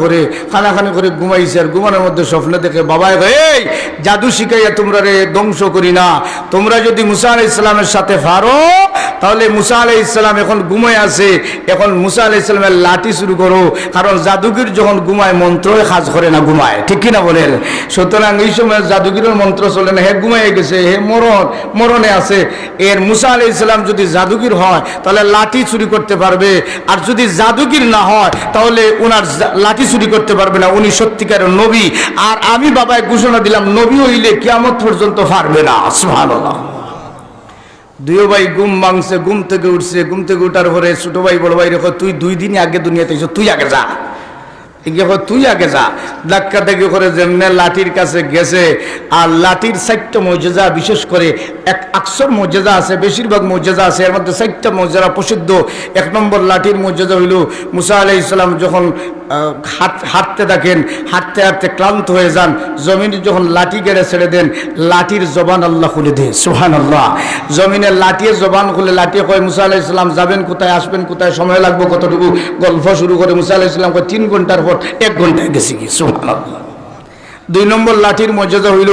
করে ঘুমাইছে। আর ঘুমানোর মধ্যে স্বপ্নে দেখে বাবাই এই জাদু শিখাইয়া তোমরা রে ধ্বংস করি না, তোমরা যদি মুসা আলাইহিস সালামের সাথে পারো তাহলে মুসা আলাইহিস সালাম এখন ঘুমায় আছে, এখন মুসা আলাইহিস সালামের লাঠি শুরু করো। কারণ জাদুগির যখন ঘুমায় মন্ত্রই কাজ করে না, ঘুমায়, ঠিক কিনা বলেন? সুতরাং এই সময় জাদুগিরের মন্ত্র চলে না, হে ঘুমাইয়ে গেছে, হে মরণে আছে। এর মুসা আলাইহিস সালাম যদি জাদুগির হয় তাহলে লাঠি চুরি করতে পারবে, আর যদি জাদুগির না হয় তাহলে ওনার লাঠি চুরি করতে পারবে না, উনি সত্যিকারের নবী। আর আমি বাবায় ঘোষণা দিলাম নবী হইলে কিয়ামত পর্যন্ত পারবে না। সুবহানাল্লাহ। 2 ভাই ঘুম ভাঙছে, ঘুম থেকে উঠছে। ঘুম থেকে উঠার পরে ছোট ভাই বড় ভাই রেখো, তুই 2 দিন আগে দুনিয়াতে এসো, তুই আগে যা। এগিয়ে তুই আগে যা। ধাক্কা দেখি করে যেমনে লাঠির কাছে গেছে, আর লাঠির 4টা মুজিজা, বিশেষ করে এক আকসর মুজিজা আছে, বেশিরভাগ মুজিজা আছে, এর মধ্যে 4টা মুজিজা প্রসিদ্ধ। 1 নম্বর লাঠির মুজিজা হইল মুসা আলাইহিস সালাম যখন হাঁটতে থাকেন, হাঁটতে হাঁটতে ক্লান্ত হয়ে যান, জমিনে যখন লাঠি গেড়ে ছেড়ে দেন, লাঠির জবান আল্লাহ খুলে দেয়। সুবহানাল্লাহ। জমিনে লাঠির জবান খুলে লাঠি কয় মুসা আলাইহিস সালাম যাবেন কোথায়, আসবেন কোথায়, সময় লাগবে কতটুকু, গল্প শুরু করে মুসা আলাইহিস সালাম কয় 3 ঘন্টার পর 1 ঘন্টায় গেছি কি। সুবহানাল্লাহ। 2 নম্বর লাঠির মর্যাদা হইল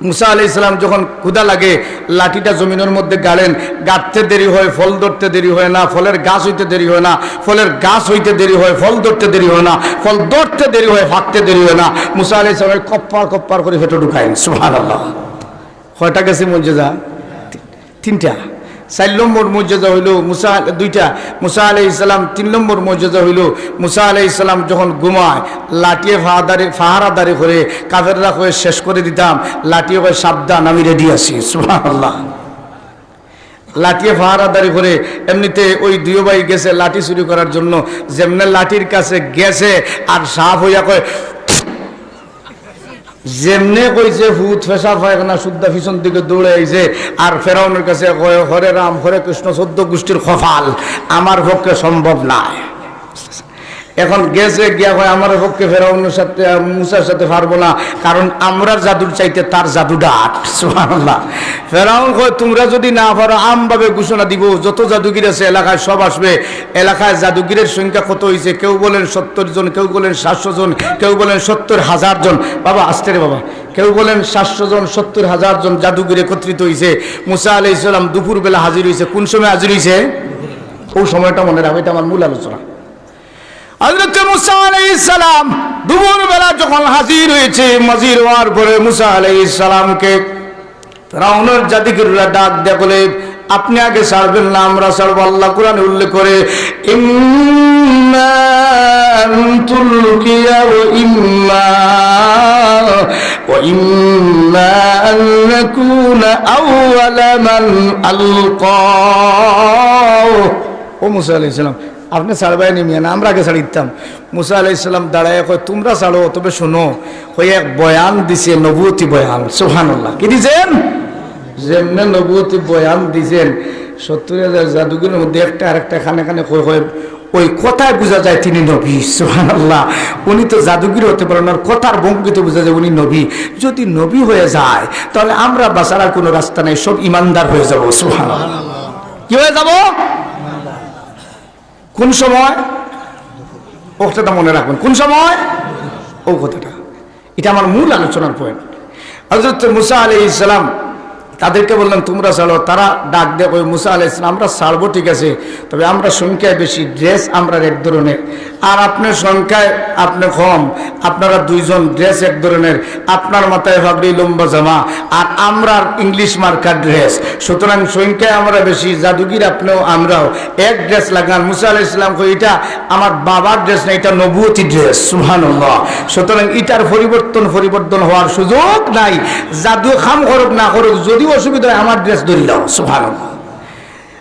মুসা আলাইহিস সালাম যখন ক্ষুধা লাগে লাঠিটা জমিনের মধ্যে গাড়েন, গাড়তে দেরি হয়, ফল ধরতে দেরি হয় না, ফলের গাছ হইতে দেরি হয় না, ফলের গাছ হইতে দেরি হয়, ফল ধরতে দেরি হয় না, ফল ধরতে দেরি হয়, ফাঁকতে দেরি হয় না। মুসা আলাইহিস সালাম কপ্পার কপ্পার করে ফেটে ঢুকায়। সুবহানাল্লাহ। কয়টা গেছে মর্যাদা? 3টা। 4 নম্বর মর্যাদা হইল মুসা, 2টা। মুসা আলাইহিস সালাম 3 নম্বর মর্যাদা হইল মুসা আলাইহিস সালাম যখন ঘুমায় লাঠিয়ে ফাহারাদারি করে কাফেররা করে শেষ করে দিতাম, লাঠিয়ে করে সাবধান আমি রেডি আছি। সুবহানাল্লাহ। লাঠিয়ে ফাহারাদারি করে এমনিতে ওই 2 ভাই গেছে লাঠি চুরি করার জন্য, যেমনে লাঠির কাছে গেছে আর সাফ হইয়া কয়, যেমনে কইছে হুত ফেসা পায়খানা শুদ্ধা পিছন দিকে দৌড়ে আইছে, আর ফেরাউনের কাছে কয় হরে রাম হরে কৃষ্ণ 14 গোষ্ঠীর খফাল, আমার পক্ষে সম্ভব নয়। এখন গেছে গিয়া কয় আমার পক্ষে ফেরাউনের সাথে মুসার সাথে পারবো না, কারণ আমরা জাদুর চাইতে তার জাদু ডাক। সুবহানাল্লাহ। ফেরাউন কয় তোমরা যদি না পারো আমভাবে ঘোষণা দিব, যত জাদুগির আছে এলাকায় সব আসবে। এলাকায় জাদুগিরের সংখ্যা কত হয়েছে? কেউ বলেন 70 জন, কেউ বলেন 700 জন, কেউ বলেন 70,000 জন। বাবা আসতে রে বাবা। কেউ বলেন 700 জন, 70,000 জন জাদুগির একত্রিত হয়েছে। মুসা আলাইহিস সালাম দুপুরবেলা হাজির হয়েছে। কোন সময় হাজির হয়েছে? ওই সময়টা মনে রাখবে, এটা আমার মূল আলোচনা। হযরত মুসা আলাইহিস সালাম দুপুরবেলা যখন হাজির হয়েছে, হাজির হওয়ার পরে মুসা আলাইহিস সালামকে ফেরাউনের জাদুগিররা ডাক দেয়া বলে আপনি আগে ছাড়বেন না, আমরা ছাড়বো। আল্লাহ কোরআনে উল্লেখ করে ইম্মা আন তুলকিয়া ওয়া ইম্মা আন নাকুনা আউওয়ালা মান আলকা। ও মুসা আলাইহিস সালাম আপনি ছাড়বাই নিমিয়া না, আমরা আগে ছাড়ি দিতাম। মুসা আলাইহিস সালাম দাঁড়ায় কয় তোমরা ছাড়ো, তবে শোনো, ওই এক বয়ান দিছে, নবুয়তি বয়ান। সুবহানাল্লাহ। কি দিছেন? যেমনে নবুয়তি বয়ান দিছেন, 70,000 জাদুগিরের মধ্যে একটা আরেকটা খানে খানে কয় ওই কথায় বোঝা যায় তিনি নবী। সুবহানাল্লাহ। উনি তো জাদুগির হতে পারেন, আর কথার ভঙ্গিতে বোঝা যায় উনি নবী। যদি নবী হয়ে যায় তাহলে আমরা বাঁচার আর কোনো রাস্তা নেই, সব ইমানদার হয়ে যাব। সুবহানাল্লাহ। কি হয়ে যাব? কোন সময়? ও কথাটা মনে রাখবেন। কোন সময়? ও কথাটা, এটা আমার মূল আলোচনার পয়েন্ট। হযরত মুসা আলাইহিস সালাম তাদেরকে বললেন তোমরা ছাড়ো। তারা ডাক দেয় ওই মুসা আলাইহিস সালাম আমরা ছাড়বো ঠিক আছে, তবে আমরা সংখ্যায় বেশি, ড্রেস আমরা এক ধরনের, আর আপনার সংখ্যায় আপনি কম, আপনারা 2 জন, ড্রেস এক ধরনের, আপনার মাথায় ভাবলি লম্বা জামা, আর আমরা ইংলিশ মার্কা ড্রেস, সুতরাং সংখ্যায় আমরা বেশি, জাদুগির আপনিও আমরাও এক ড্রেস লাগান। মুসা আলাইহিস সালাম কই এটা আমার বাবার ড্রেস না, এটা নবুয়তি ড্রেস। সুবহানাল্লাহ। সুতরাং এটার পরিবর্তন হওয়ার সুযোগ নাই। জাদু খাম করুক না করুক, যদি অসুবিধা হয় আমার ড্রেস ধরি দাও। সুবহানাল্লাহ।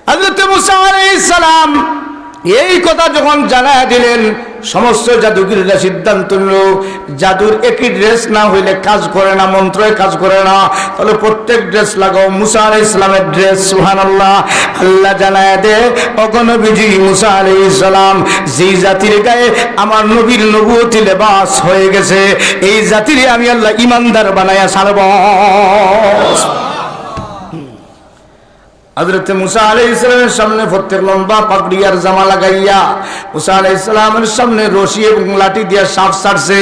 হযরত মুসা আলাইহিস সালাম এই কথা যখন জানায় দিলেন, সমস্ত জাদুগিররা সিদ্ধান্ত নিল জাদুর একই ড্রেস না হইলে কাজ করে না, মন্ত্রই কাজ করে না, তাহলে প্রত্যেক ড্রেস লাগাও মুসা আলাইহিস সালামের ড্রেস। সুবহানাল্লাহ। আল্লাহ জানায় দে অগণবিজি মুসা আলাইহিস সালাম যে জাতির গায়ে আমার নবীর নবুয়তি লেবাস হয়ে গেছে, এই জাতির আমি আল্লাহ ইমানদার বানায়া ছাড়ব। হযরত মুসা আলাইহিস সালামের সামনে প্রত্যেক লম্বা পাগড়ি আর জামা লাগাইয়া মুসা আলাইহিস সালামের সামনে রশি এবং লাঠি দিয়া সাপ ছাড়ছে।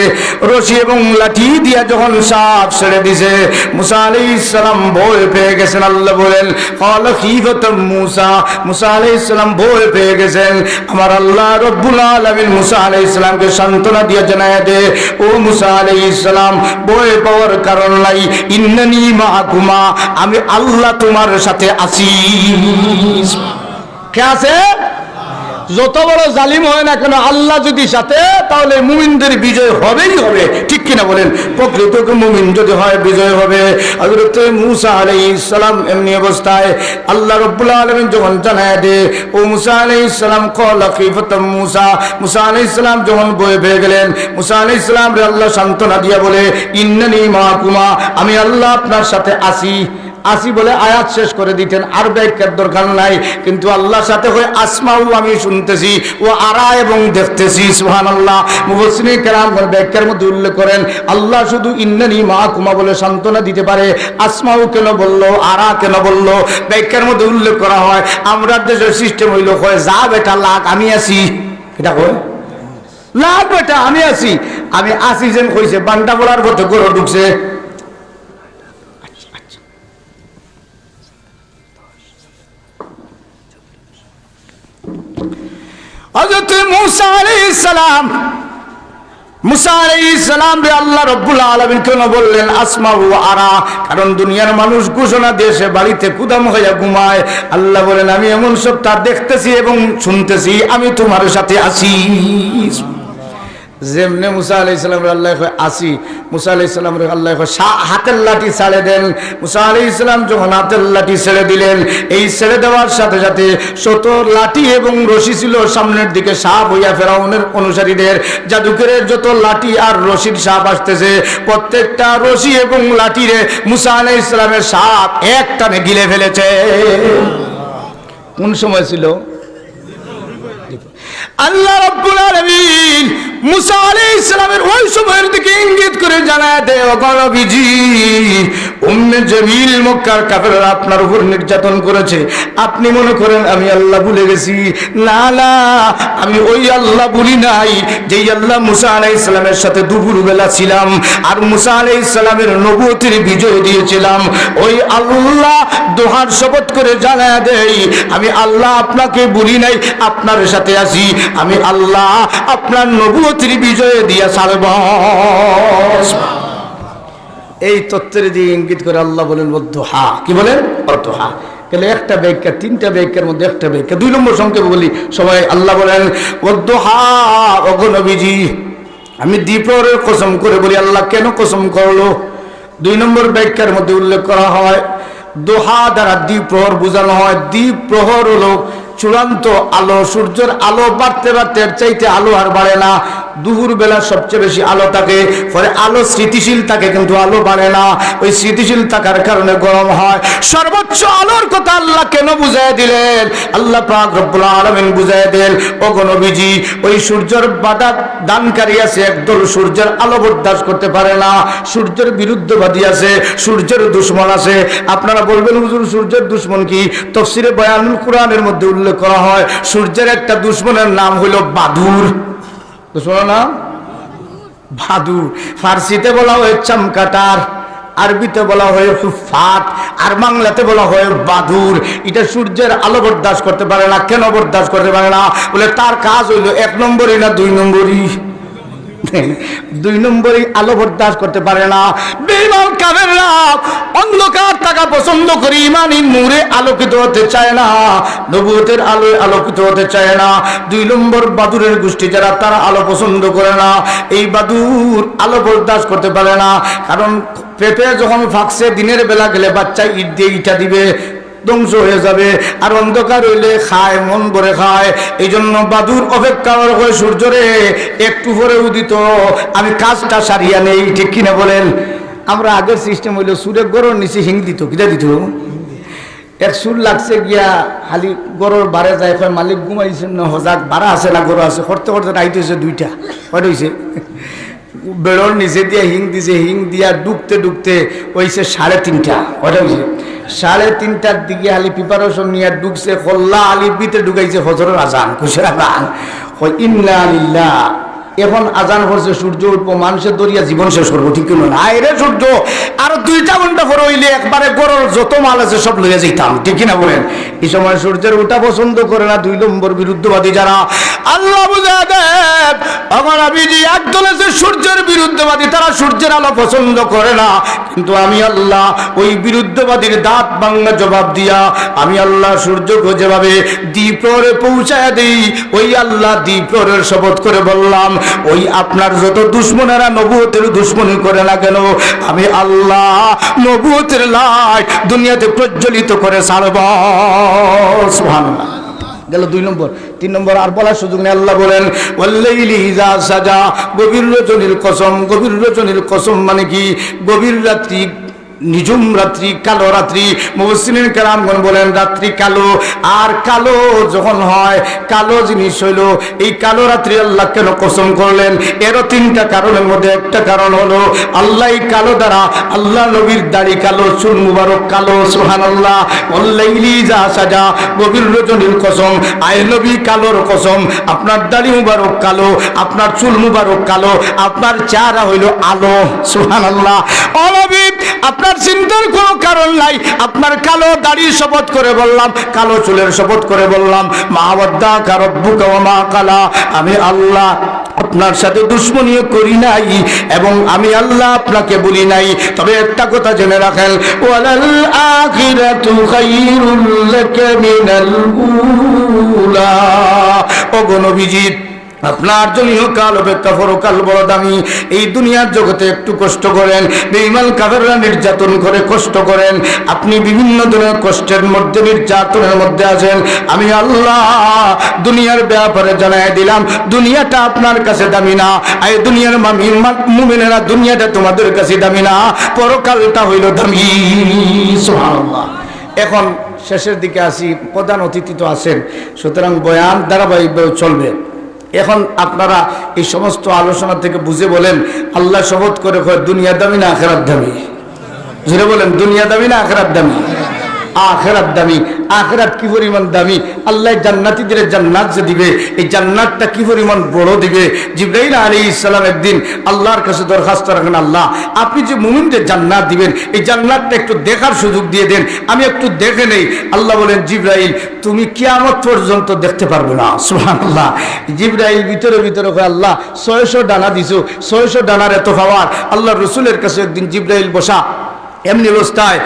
রশি এবং লাঠি দিয়া যখন সাপ ছেড়ে দিছে, মুসা আলাইহিস সালাম ভয় পেয়ে গেছেন। আল্লাহ বলেন ক্বালা খিফাতুম মুসা, মুসা আলাইহিস সালাম ভয় পেয়ে গেছেন। আমার আল্লাহ রব্বুল আলামিন মুসা আলাইহিস সালামকে সান্ত্বনা দিয়ে জানায় দে ও মুসা আলাইহিস সালাম ভয় পাওয়ার কারণ নাই, ইন্নানি মাআকুমা, আমি আল্লাহ তোমার সাথে আছি। কে আছে? যত বড় জালিম হয় না কেন আল্লাহ যদি সাথে, তাহলে মুমিনদের বিজয় হবেই হবে, ঠিক কিনা বলেন? প্রকৃত মুমিন যদি হয় বিজয় হবে। হযরত মূসা আলাইহিস সালাম এমনি অবস্থায় আল্লাহ রাব্বুল আলামিন যখন জানায় দে, ও মূসা আলাইহিস সালাম ক্বালা কিফাতাম মূসা, মূসা আলাইহিস সালাম যখন ভয় পেয়ে গেলেন, মূসা আলাইহিস সালাম রে আল্লাহ সান্ত্বনা দিয়া বলে, ইন্নানি মাকুমা, আমি আল্লাহ আপনার সাথে আছি। আসি বলে আয়াত শেষ করে দিতেন, আর ব্যাখ্যার দরকার নাই, কিন্তু আল্লাহর সাথে হয়ে আসমাউ, আমি শুনতেছি, ও আরা এবং দেখতেছি। সুবহানাল্লাহ। মুফাসসিরিন কেরাম ব্যাখ্যার মধ্যে উল্লেখ করেন, আল্লাহ শুধু ইন্নানি মাকুমা বলে সান্ত্বনা দিতে পারে, আসমাউ কেন বললো, আরা কেন বললো? ব্যাখ্যার মধ্যে উল্লেখ করা হয়, আমরা দেশের সিস্টেম হইল কয় যা বেটা লাগ আমি আছি, এটা কয় লাগ বেটা আমি আছি। আমি আসি যেন কইছে, বান্ডা বলার মতো গরু ঢুকছে। হযরত মূসা আলাইহিস সালাম, মূসা আলাইহিস সালাম রে আল্লাহ রাব্বুল আলামিন কেন বললেন আসমাউ ওয়া আরা? কারণ দুনিয়ার মানুষ ঘোষণা দেশে বাড়িতে কুদাম হইয়া ঘুমায়, আল্লাহ বলেন আমি এমন সবটা দেখতেছি এবং শুনতেছি, আমি তোমার সাথে আছি। যেমনে মূসা আলাইহিস সালাম আল্লাহ আসি, মূসা আলাইহিস সালাম আল্লাহ হাতের লাঠি ছেড়ে দেন। মূসা আলাইহিস সালাম যখন হাতের লাঠি ছেড়ে দিলেন, এই ছেড়ে দেওয়ার সাথে সাথে শত লাঠি এবং রশি ছিল সামনের দিকে সাপ হইয়া ফেরাউনের অনুসারীদের জাদুকরের যত লাঠি আর রশির সাপ আসতেছে, প্রত্যেকটা রশি এবং লাঠিরে মূসা আলাইহিস সালামের সাপ এক টানে গিলে ফেলেছে। কোন সময় ছিল? আল্লাহ রাব্বুল আলামিন মূসা আলাইহিস সালামের ওই সময়ের দিকে ইঙ্গিত করে জানায় দেয়, ও নবীজি, উম্মে জমিল মক্কার কাফেররা আপনার উপর নির্যাতন করেছে, আপনি মনে করেন আমি আল্লাহ ভুলে গেছি? না না, আমি ওই আল্লাহ ভুলি নাই যেই আল্লাহ মূসা আলাইহিস সালামের সাথে দুপুরবেলা ছিলাম আর মূসা আলাইহিস সালামের নবুয়তের বিজয় দিয়েছিলাম। ওই আল্লাহ দোহার শপথ করে জানায় দেয়, আমি আল্লাহ আপনাকে ভুলি নাই, আপনার সাথে আছি, আমি আল্লাহ আপনার নবুয়তের বিজয় দিয়া ছাড়ব। এই তত্ত্বের দিয়ে ইঙ্গিত করে আল্লাহ বলেন ওয়াদ্দুহা। কি বলেন? ওয়াদ্দুহা। তাহলে একটা ব্যাখ্যা, তিনটা ব্যাখ্যার মধ্যে একটা ব্যাখ্যা। 2 নম্বর সংক্ষেপে বলি সবাই, আল্লাহ বলেন ওয়াদ্দুহা, ওগো নবীজি আমি দ্বীপ্রহরের কসম করে বলি। আল্লাহ কেন কসম করলো? 2 নম্বর ব্যাখ্যার মধ্যে উল্লেখ করা হয়, দোহা দ্বারা দ্বীপ্রহর বোঝানো হয়। দ্বীপ্রহর হলো চূড়ান্ত আলো, সূর্যের আলো বাড়তে বাড়তে এর চাইতে আলো আর বাড়ে না। দুপুর বেলা সবচেয়ে বেশি আলো থাকে, ফলে আলো স্থিতিশীল থাকে, কিন্তু আলো বাড়ে না। ওই স্থিতিশীল থাকার কারণে গরম হয়। সর্বোচ্চ আলোর কথা আল্লাহ কেন বুঝাই দিলেন? আল্লাহ পাক রব্বুল আলামিন বুঝাই দেন, ওগো নবীজি, ওই সূর্যের বাধা দানকারী আছে একদল, সূর্যের আলো বরদাস্ত করতে পারে না, সূর্যের বিরুদ্ধবাদী আছে, সূর্যের দুশমন আছে। আপনারা বলবেন হুজুর সূর্যের দুশমন কি? তাফসীরে বয়ানুল কুরআনের মধ্যে উল্লেখ করা হয়, সূর্যের একটা দুশমনের নাম হলো বাদুর। দুশমনের নাম বাদুর। ফার্সিতে বলা হয় চামকাটার, আরবিতে বলা হয় হুফাত, আর বাংলাতে বলা হয় বাদুর। এটা সূর্যের আলো বরদাস্ত করতে পারে না। কেন বরদাস্ত করতে পারে না? বলে তার কাজ হইল 1 নম্বরই না 2 নম্বরই? 2 নম্বরই আলো বরদাস্ত করতে পারে না। বেঈমান কাফেররা অন্ধকার থাকা পছন্দ করে, ইমানি নূরে আলোকিত হতে চায় না, নবুয়তের আলোয় আলোকিত হতে চায় না। 2 নম্বর বাদুরের গোষ্ঠী যারা, তারা আলো পছন্দ করে না। এই বাদুর আলো বরদাস্ত করতে পারে না, কারণ পেঁপে যখন ফাঁকছে দিনের বেলা গেলে বাচ্চা ইট দিয়ে ইটা দিবে, ধ্বংস হয়ে যাবে। আর অন্ধকার হইলে খায়, মন ভরে খায়। এই জন্য বাদুর অপেক্ষা করে, সূর্যরে একটু পরে উদিত আমি কাজটা সারিয়া নেই, ঠিক কিনা বলেন? আমরা আগের সিস্টেম হইলো সুরে গরুর নিচে হিং দিত, কিটা দিত? এক সুর লাগছে গিয়া খালি গরুর বারে যায়, মালিক ঘুমাইছেন না, হজাক বাড়া আছে না গরু আছে, করতে করতে রাইট হয়েছে 2টা, কয়টা হয়েছে? বেড়োর নিচে দিয়ে হিং দিছে, হিং দিয়া ডুবতে ডুবতে হয়েছে 3:30। কয়টা হয়েছে? 3:30টার দিকে আলি প্রিপারেশন নিয়ে ঢুকছে, খোল্লা আলির ভিতরে ঢুকাইছে ফজরের আজান, খুশির আজান, ইন্না লিল্লাহ। এখন আজান হচ্ছে, সূর্য উঠবো, মানুষের দরিয়া জীবন শেষ করবো, ঠিক কিনা? নাই রে সূর্য, আর 2টা ঘন্টা পরে হইলে একবারে গরুর যত মাল আছে সব লইয়া যেতাম, ঠিক কিনা বলেন? এই সময় সূর্যের ওঠা পছন্দ করে না 2 নম্বর বিরুদ্ধবাদী যারা। আল্লাহ বুঝা দেব আমার নবীজি একদল আছে সূর্যের বিরুদ্ধবাদী, তারা সূর্যের আলো পছন্দ করে না, কিন্তু আমি আল্লাহ ওই বিরুদ্ধবাদীর দাঁত ভাঙা জবাব দিয়া আমি আল্লাহ সূর্যকে যেভাবে দ্বীপ্রহরে পৌঁছায় দিই, ওই আল্লাহ দ্বীপ্রহরের শপথ করে বললাম ওই আপনার যত দুশ্মনেরা নবুয়তের দুশ্মনী করে না কেন, আমি আল্লাহ নবুয়তের লাইট দুনিয়াতে প্রজ্বলিত করে ছাড়ব। সুবহানাল্লাহ। গেল 2 নম্বর। 3 নম্বর আর বলার সুযোগ নেই। আল্লাহ বলেন ওয়াল্লাইলি ইযা সাজা, গভীর রজনীর কসম। গভীর রজনীর কসম মানে কি? গভীর রাত্রি, নিঝুম রাত্রি, কালো রাত্রি। মুফাসসিরিন কেরামগণ বলেন রাত্রি কালো, আর কালো যখন হয়, কালো জিনিস হইল এই কালো রাত্রি আল্লাহ কেন কসম করলেন? এরও 3টা কারণের মধ্যে একটা কারণ হলো আল্লাহ এই কালো দ্বারা আল্লাহ নবীর দাড়ি কালো, চুল মুবারক কালো। সুবহানাল্লাহ। ওয়াল্লাইলি ইযা সাজা, গভীর রজনীর কসম, আয় নবী কালোর কসম। আপনার দাড়ি মুবারক কালো, আপনার চুল মুবারক কালো, আপনার চেহারা হইল আলো। সুবহানাল্লাহ। ও নবী আপনার চিন্তার কোনো কারণ নাই, আপনার কালো দাড়ির শপথ করে বললাম, কালো চুলের শপথ করে বললাম মা ওয়াদ্দাকা রাব্বুকা ওয়া মা কালা, আমি আল্লাহ আপনার সাথে দুশ্মনী করি নাই এবং আমি আল্লাহ আপনাকে বলি নাই। তবে একটা কথা জেনে রাখেন, ওয়ালাল আখিরাতু খায়রুল লাকা মিনাল উলা। ও গো নবীজি আপনার জন্য কাল অপেক্ষা পরকাল বড় দামি। এই দুনিয়ার জগতে একটু কষ্ট করেন, বেঈমান কাফেররা নির্যাতন করে কষ্ট করেন, আপনি বিভিন্ন ধরনের কষ্টের মধ্যে, নির্যাতনের মধ্যে আছেন, আমি আল্লাহ দুনিয়ার ব্যাপারে জানাই দিলাম দুনিয়াটা আপনার কাছে দামি না। এই দুনিয়ার মুমিনেরা দুনিয়াটা তোমাদের কাছে দামি না, পরকালটা হইল দামি। সুবহানাল্লাহ। এখন শেষের দিকে আসি, প্রধান অতিথি তো আছেন, সুতরাং বয়ান ধারাবাহিকভাবে চলবে। এখন আপনারা এই সমস্ত আলোচনা থেকে বুঝে বলেন আল্লাহ শপথ করে দুনিয়া দামি না আখিরাত দামি? জোরে বলেন দুনিয়া দামি না আখিরাত দামি? আখিরাত দামি। আখিরাত কি পরিমাণ দামি! আল্লাহ জান্নাতীদের জান্নাত যে দিবে, এই জান্নাতটা কি পরিমাণ বড় দিবে। জিবরাইল আলাইহিস সালাম একদিন আল্লাহর কাছে দরখাস্ত রাখেন, আল্লাহ আপনি যে মুমিনদের জান্নাত দিবেন এই জান্নাতটা একটু দেখার সুযোগ দিয়ে দেন, আমি একটু দেখে নেই। আল্লাহ বলেন জিবরাইল তুমি কিয়ামত পর্যন্ত দেখতে পারবে না। সুবহানাল্লাহ। জিবরাইল ভিতরে ভিতরে কয় আল্লাহ 600 ডানা দিছো, 600 ডানার এত পাওয়ার। আল্লাহ রসুলের কাছে একদিন জিবরাইল বসা, এমনি অবস্থায়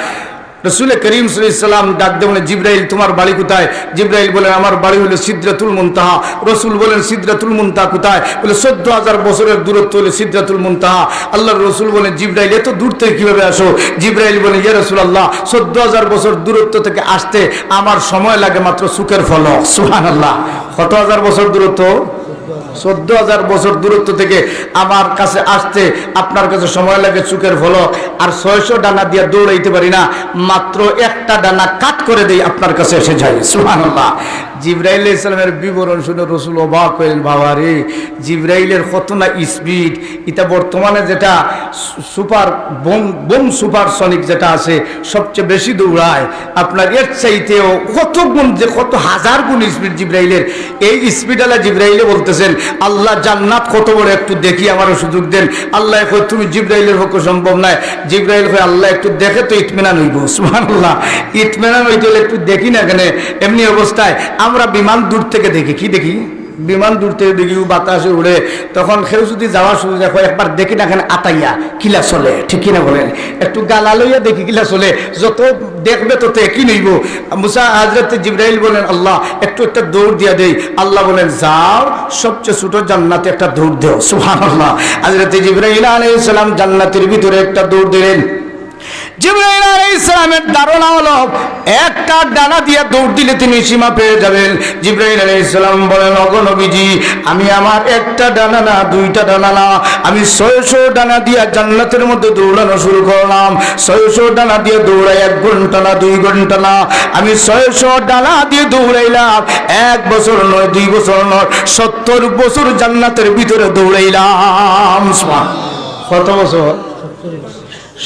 রসুল করিম সাল্লাল্লাহু আলাইহি ওয়াসাল্লাম ডাক দিয়ে বলেন জিবরাইল তোমার বাড়ি কোথায়? জিবরাইল বলেন আমার বাড়ি হলো সিদরাতুল মুনতাহা। রসুল বলেন সিদরাতুল মুনতাহা কোথায়? বলে 14,000 বছরের দূরত্ব হলো সিদরাতুল মুনতাহা। আল্লাহর রসুল বলেন জিবরাইল এত দূর থেকে কিভাবে আসো? জিবরাইল বলেন ইয়া রাসূলুল্লাহ 14,000 বছর দূরত্ব থেকে আসতে আমার সময় লাগে মাত্র চোখের পলক। সুবহানাল্লাহ। কত হাজার বছর দূরত্ব? 14,000 বছর দূরত্ব থেকে আমার কাছে আসতে আপনার কাছে সময় লাগে চোখের পলক। আর 600 ডানা দিয়ে দৌড়াইতে পারি না, মাত্র একটা ডানা কাট করে দেই আপনার কাছে এসে যাই। সুবহানাল্লাহ। জিবরাইল আলাইহিস সালামের বিবরণ শুনে রাসূল অবাক হলেন, বাবা রে জিবরাইলের কত না স্পিড! এটা বর্তমানে যেটা সুপার বোম সুপারসনিক যেটা আছে সবচেয়ে বেশি দৌড়ায়, আপনার এর চাইতেও কত গুণ, যে কত হাজার গুণ স্পিড জিবরাইলের। এই স্পিড আলা জিবরাইলে বলতেছেন আল্লাহ জান্নাত কত বড় একটু দেখি, আমারও সুযোগ দেন। আল্লাহ কই তুমি জিবরাইলের পক্ষে সম্ভব নয়। জিবরাইল কই আল্লাহ একটু দেখে তো ইতমিনান হইব। সুবহানাল্লাহ। ইতমিনান হইতে হলে একটু দেখি না কেন? এমনি অবস্থায় আমরা বিমান দূর থেকে দেখি, কি দেখি? বিমান দূর থেকে দেখি বাতাসে উড়ে, তখন কেউ যদি যাওয়ার সুযোগ দেখো একবার দেখি না কেন আতাইয়া কিলা চলে, ঠিক কিনা বলেন? একটু গালা লইয়া দেখি কিলা চলে, যত দেখবে তত একই নইব। মুসা হযরত জিবরাইল বলেন আল্লাহ একটু একটা দৌড় দিয়া দেই। আল্লাহ বলেন যাও সবচেয়ে ছোট জান্নাতে একটা দৌড় দেও। সুবহানাল্লাহ। হযরত জিবরাইল আলাইহিস সালাম জান্নাতের ভিতরে একটা দৌড় দিলেন। জিবরাইল আলাইহিস সালামের ধারণা হলো একটা ডানা দিয়ে দৌড় দিলে তিনি সীমা পেয়ে যাবেন। জিবরাইল আলাইহিস সালাম বলেন ওগো নবীজি আমি আমার একটা ডানা না, 2টা ডানা না, আমি 600 ডানা দিয়ে জান্নাতের মধ্যে দৌড়ানো শুরু করলাম। 600 ডানা দিয়ে দৌড়াই 1 ঘন্টা না, 2 ঘন্টা না, আমি 600 ডানা দিয়ে দৌড়াইলাম। 1 বছর নয়, 2 বছর নয়, 70 বছর জান্নাতের ভিতরে দৌড়াইলাম। কত বছর?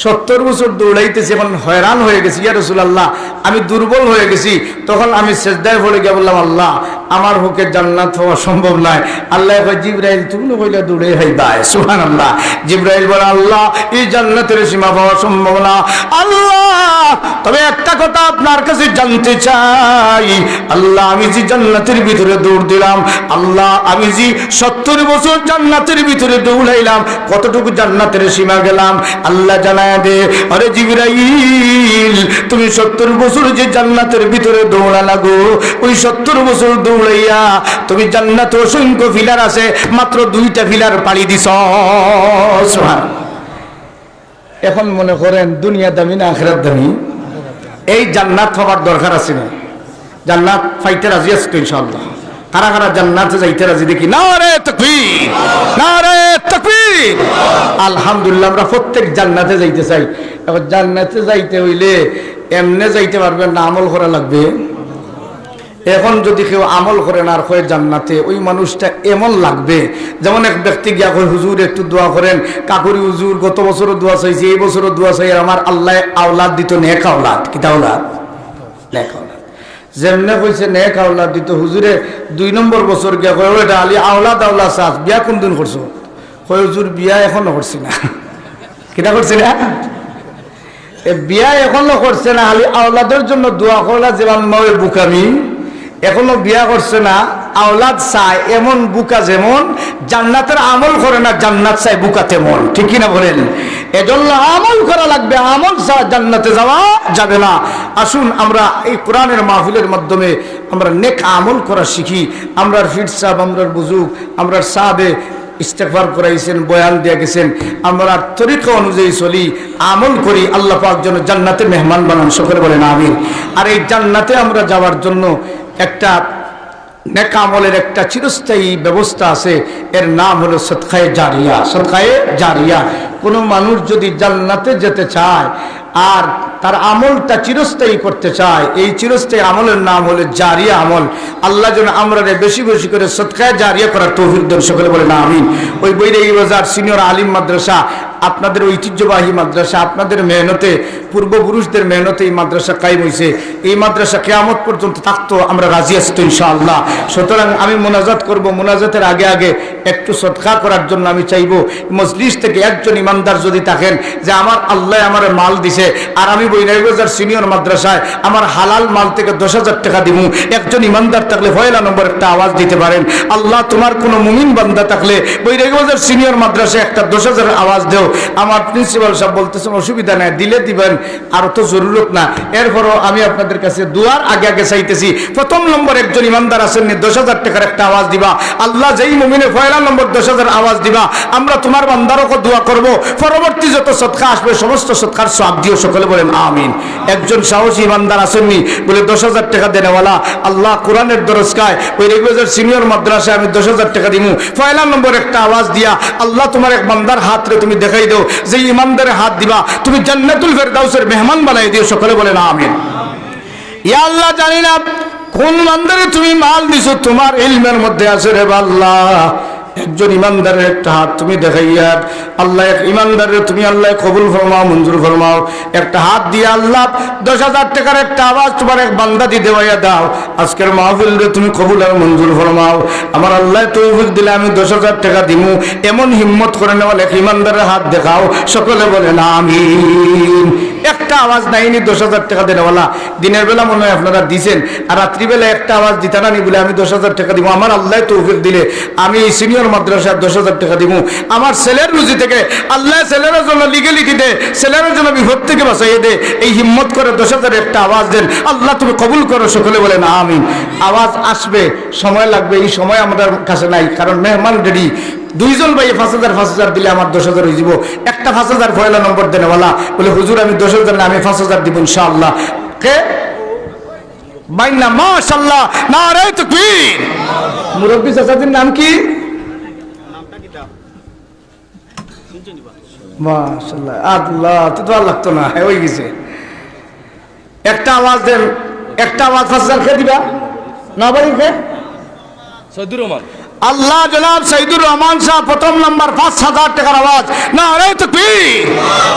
70 বছর দৌড়াইতেছি। এখন হয়রান হয়ে গেছি, ইয়া রাসূলুল্লাহ আমি দুর্বল হয়ে গেছি। তখন আমি সিজদায় পড়ে গিয়ে বললাম আল্লাহ আমার পক্ষে জান্নাত হওয়া সম্ভব নয়। আল্লাহ কয় জিবরাইল তুমি কইলা দৌড়ে হইবা। সুবহানাল্লাহ। জিবরাইল বলে আল্লাহ এই জান্নাতের সীমা পাওয়া সম্ভব না। আল্লাহ তবে একটা কথা আপনার কাছে জানতে চাই, আল্লাহ আমি যে জান্নাতের ভিতরে দৌড় দিলাম, আল্লাহ আমি যে 70 বছর জান্নাতের ভিতরে দৌড়াইলাম, কতটুকু জান্নাতের সীমা গেলাম আল্লাহ জানায় দে। আরে জিবরাইল, তুমি 70 বছর যে জান্নাতের ভিতরে দৌড়া লাগো, ওই 70 বছর দৌড়াইয়া তুমি জান্নাতে অসংখ্য ফিলার আছে, মাত্র 2টা ফিলার পাড়ি দিছ। এখন মনে করেন দুনিয়া দামি না আখিরাত দামি? এই জান্নাত হবার দরকার আছে না? জান্নাত পাইতে রাজি আছে তো ইনশাআল্লাহ? কারা কারা জান্নাতে যাইতে রাজি দেখি? নারে তাকবীর, নারে তাকবীর। আলহামদুলিল্লাহ, আমরা প্রত্যেক জান্নাতে যাইতে চাই। এখন জান্নাতে যাইতে হইলে এমনে যাইতে পারবেন না, আমল করা লাগবে। এখন যদি কেউ আমল করেন আর কয় জান্নাতে, ওই মানুষটা এমন লাগবে যেমন এক ব্যক্তি গিয়া কয় হুজুর একটু দোয়া করেন, কাকুরি হুজুর গত বছরও দোয়া চাইছি, এই বছরও দোয়া চাই, আমার আল্লাহ আওলাদ দিত, নেক আওলাদ। কিতা আওলাদ? নেক আওলাদ। যেমনে কইছে নেক আওলাদ দিত, হুজুরে 2 নম্বর বছর গিয়া কয় ওটা আলী আওলাদ আওলাদ চাস, বিয়া কোন দিন করছো? কয় হুজুর বিয়া এখনো করছি না। কিতা করছি না? বিয়া এখনো করছে না, আলী আওলাদের জন্য দোয়া করলা যেমন নয় বুকামি, এখনো বিয়া করছে না, আওলাদ চায় এমন বুকা যেমন, জান্নাতের আমল করে না, জান্নাত চায় বুকা তেমন। ঠিক কিনা বলেন? এজন্য আমল করা লাগবে, আমল ছাড়া জান্নাতে যাওয়া যাবে না। আসুন আমরা এই কোরআনের মাহফিলের মাধ্যমে আমরা নেক আমল করা শিখি। আমরার ফির সাহেব, আমরার বুজুর্গ, আমরার সাহাবে ইস্তেগফার করাইছেন, বয়ান দিয়ে গেছেন, আমরা তরিকা অনুযায়ী চলি, আমল করি, আল্লাহ পাক যেন জান্নাতে মেহমান বানান। সকলে বলেন আমিন। আর এই জান্নাতে আমরা যাওয়ার জন্য একটা নেক আমলের একটা চিরস্থায়ী ব্যবস্থা আছে, এর নাম হলো সদকায়ে জারিয়া। সদকায়ে জারিয়া। কোনো মানুষ যদি জান্নাতে যেতে চায় আর তার আমলটা চিরস্থায়ী করতে চায়, এই চিরস্থায়ী আমলের নাম হলো জারিয়া আমল। আল্লাহ যেন আমরা বেশি বেশি করে সদকায়ে জারিয়া করার তৌফিক দেন। সকলে বলেন আমিন। ওই বৈরাগী বাজার সিনিয়র আলিম মাদ্রাসা, আপনাদের ঐতিহ্যবাহী মাদ্রাসা, আপনাদের মেহনতে, পূর্বপুরুষদের মেহনতে এই মাদ্রাসা কায়েম হয়েছে। এই মাদ্রাসা কিয়ামত পর্যন্ত থাকতো, আমরা রাজি আছি তো ইনশাআল্লাহ। সুতরাং আমি মোনাজাত করব, মোনাজাতের আগে আগে একটু সদকা করার জন্য আমি চাইব মজলিস থেকে একজন ইমানদার যদি থাকেন যে আমার আল্লাহ আমার মাল দিছে আর আমি বৈরাগী বাজার সিনিয়র মাদ্রাসায় আমার হালাল মাল থেকে 10,000 টাকা দিব, একজন ইমানদার থাকলে পয়লা নম্বর একটা আওয়াজ দিতে পারেন। আল্লাহ তোমার কোনো মুমিন বান্দা থাকলে বৈরাগী বাজার সিনিয়র মাদ্রাসায় একটা 10,000 আওয়াজ দেও। আমার প্রিন্সিপাল সাহেব বলতেছেন অসুবিধা নাই, দিলে দিবেন, আর তো জরুরত না। এরপরও আমি আপনাদের কাছে দুয়ার আগে আগে চাইতেছি, প্রথম নম্বর একজন ইমানদার আছেন, 10,000 টাকার একটা আওয়াজ দিবা। আল্লাহ যেই মুমিনে পয়লা নম্বর 10,000 আওয়াজ দিবা, আমরা তোমার বান্দারও দোয়া করব, পরবর্তী যত সদকা আসবে সমস্ত সদকার সওয়াব দিও। সকলে বলেন আমিন। একজন সাহসী ইমানদার আসেননি বলে 10,000 টাকা দেনেওয়ালা, আল্লাহ কোরআনের দরজকায় ওই রেগুলার সিনিয়র মাদ্রাসায় আমি 10,000 টাকা দিব, পয়লা নম্বর একটা আওয়াজ দিয়া আল্লাহ তোমার এক বান্দার হাতরে তুমি দেখাই দাও, যে ইমানদারের হাত দিবা তুমি জান্নাতুল ফেরদাউসের মেহমান বানাই দিও। সকলে বলেন আমিন। ইয়া আল্লাহ, জানি না কোন বান্দারে তুমি মাল দিছো, তোমার ইলমের মধ্যে আছে রে আল্লাহ। একজন ইমানদারের একটা হাত তুমি দেখাইয়া আল্লাহ, এক ইমানদারের তুমি আল্লাহ কবুল ফরমাও, মঞ্জুর ফরমাও। একটা হাত দিয়ে আল্লাহ 10,000 টাকার একটা আওয়াজ তোমার এক বান্দা দিয়ে দেওয়াইয়া দাও। আজকের মাহফিল রে তুমি কবুল আর মঞ্জুর ফরমাও। আমার আল্লাহ তৌফিক দিলে আমি 10,000 টাকা দিমু, এমন হিম্মত করে নেওয়াল এক ইমানদারের হাত দেখাও। সকলে বলেন আমিন। একটা আওয়াজ নাইনি 10,000 টাকা দেওয়ালা, দিনের বেলা মনে হয় আপনারা দিছেন, আর রাত্রিবেলা একটা আওয়াজ দিতে না নি বলে আমি 10,000 টাকা দিব। আমার আল্লাহ তৌফিক দিলে আমি সিনিয়র মাদ্রাসায় 10,000 টাকা দিব। আমার ছেলের রুজি থেকে আল্লাহ ছেলের জন্য লিগেলিটি দে, ছেলের জন্য বিপদ থেকে বাঁচাইয়ে দে। এই হিম্মত করে 10,000 একটা আওয়াজ দেন, আল্লাহ তুমি কবুল করো। সকলে বলেন আমিন। আওয়াজ আসবে, সময় লাগবে, এই সময় আমাদের কাছে নাই, কারণ মেহমান রেডি। 2 জন ভাই 5,000 দিলে আমার 10,000 হয়ে যাব। একটা 5,000 পয়লা নম্বর দেনেওয়ালা বলে হুজুর আমি 10,000 না, আমি 5,000 দিব ইনশাআল্লাহ। কে বাইনা? মাশাআল্লাহ, নারে তাকবীর। মুরব্বি চাচাদের নাম কি? মাশাআল্লাহ। আল্লাহ তো দোয়া লাগতো না, হয়ে গেছে। একটা আওয়াজ দেন, একটা আওয়াজ 5,000 খেয়ে দিবা না বাড়ি খেয়ে সৈয়দুর রহমান। আল্লাহ জনাব সৈয়দুর রহমান সাহেব প্রথম নাম্বার 5,000 টাকার আওয়াজ। নারে তাকবীর,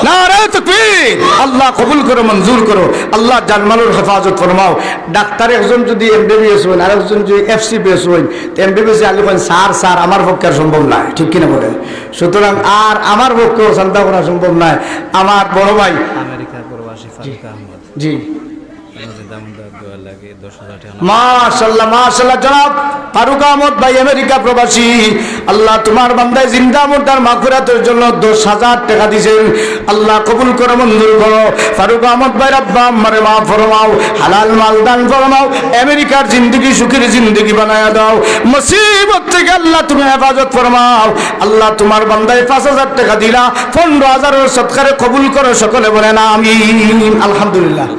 নারে তাকবীর। আল্লাহ কবুল করো, মঞ্জুর করো, আল্লাহ জানমালের হেফাজত ফরমাও। ডাক্তার একজন যদি এমবিবিএস হন আর একজন যদি এফসিবিএস হন, এমবিবিএস আগে বলেন স্যার স্যার আমার পক্ষে সম্ভব নয়, ঠিক কিনা বলেন? সুতরাং আর আমার পক্ষেও চিন্তা করা সম্ভব নয়। আমার বড় ভাই আমেরিকার প্রবাসী প্রবাসী ফারুক আহমদ জি আমাদের দামোদর দোয়া লাগে 10,000 টাকা। মাশাআল্লাহ মাশাআল্লাহ জনাব ফারুক আহমদ ভাই আমেরিকা প্রবাসী, আল্লাহ তোমার বান্দায় জিন্দা মুর্দার মাগফিরাতের জন্য 10,000 টাকা দিয়েছেন। আল্লাহ কবুল করে মঞ্জুর করো। ফারুক আহমদ ভাই আব্বা আম্মারে মাফ ফরমাও, হালাল মাল দান ফরমাও, আমেরিকার জিন্দেগি সুখের জিন্দেগি বানায়া দাও, মুসিবত থেকে আল্লাহ তুমি হেফাজত ফরমাও। আল্লাহ তোমার বান্দায় 5,000 টাকা দিলা, 15,000 এর সদকারে কবুল করো, সকলে বলেন আমিন। আলহামদুলিল্লাহ।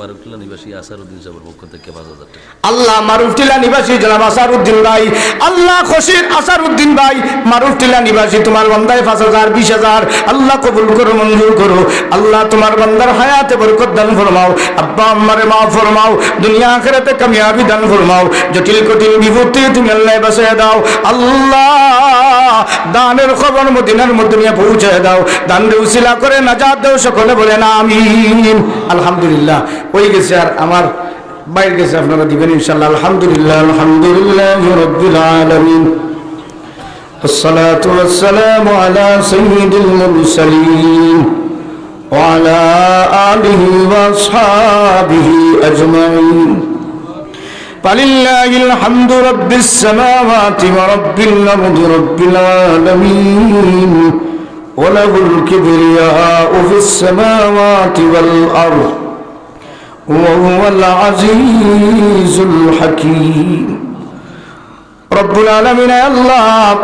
মারুফটিলা নিবাসী আসারউদ্দিন সাহেবের পক্ষ থেকে 5,000 টাকা। আল্লাহ মারুফটিলা নিবাসী জনাব আসারউদ্দিন ভাই, আল্লাহ খুশির আসারউদ্দিন ভাই মারুফটিলা নিবাসী তোমার বান্দায় 5,000 20,000 আল্লাহ কবুল করো, মঞ্জুর করো। আল্লাহ তোমার বান্দার হায়াতে বরকত দান ফরমাও, আব্বা আম্মারে মাফ ফরমাও, দুনিয়া আখিরাতে কামিয়াবি দান ফরমাও, জটিল কঠিন বিপত্তি তুমি আল্লাহ বাঁচিয়ে দাও। আল্লাহ দানের খবর মদিনার মধ্যে নিয়ে পৌঁছে দাও, দানের উসিলা করে নাজাত দাও, সকলে বলেন আমিন। আলহামদুলিল্লাহ। হয়ে গেছে, আর আমার বাইরে গেছে, আপনারা দিবেন ইনশাআল্লাহ। আলহামদুলিল্লাহ আলহামদুলিল্লাহ রাব্বিল আলামিন, والصلاة والسلام على سيد المرسلين وعلى آله وأصحابه أجمعين. فلله الحمد رب السماوات ورب الأرض رب العالمين وله الكبرياء في السماوات والأرض وهو العزيز الحكيم. رب العالمين আল্লাহ,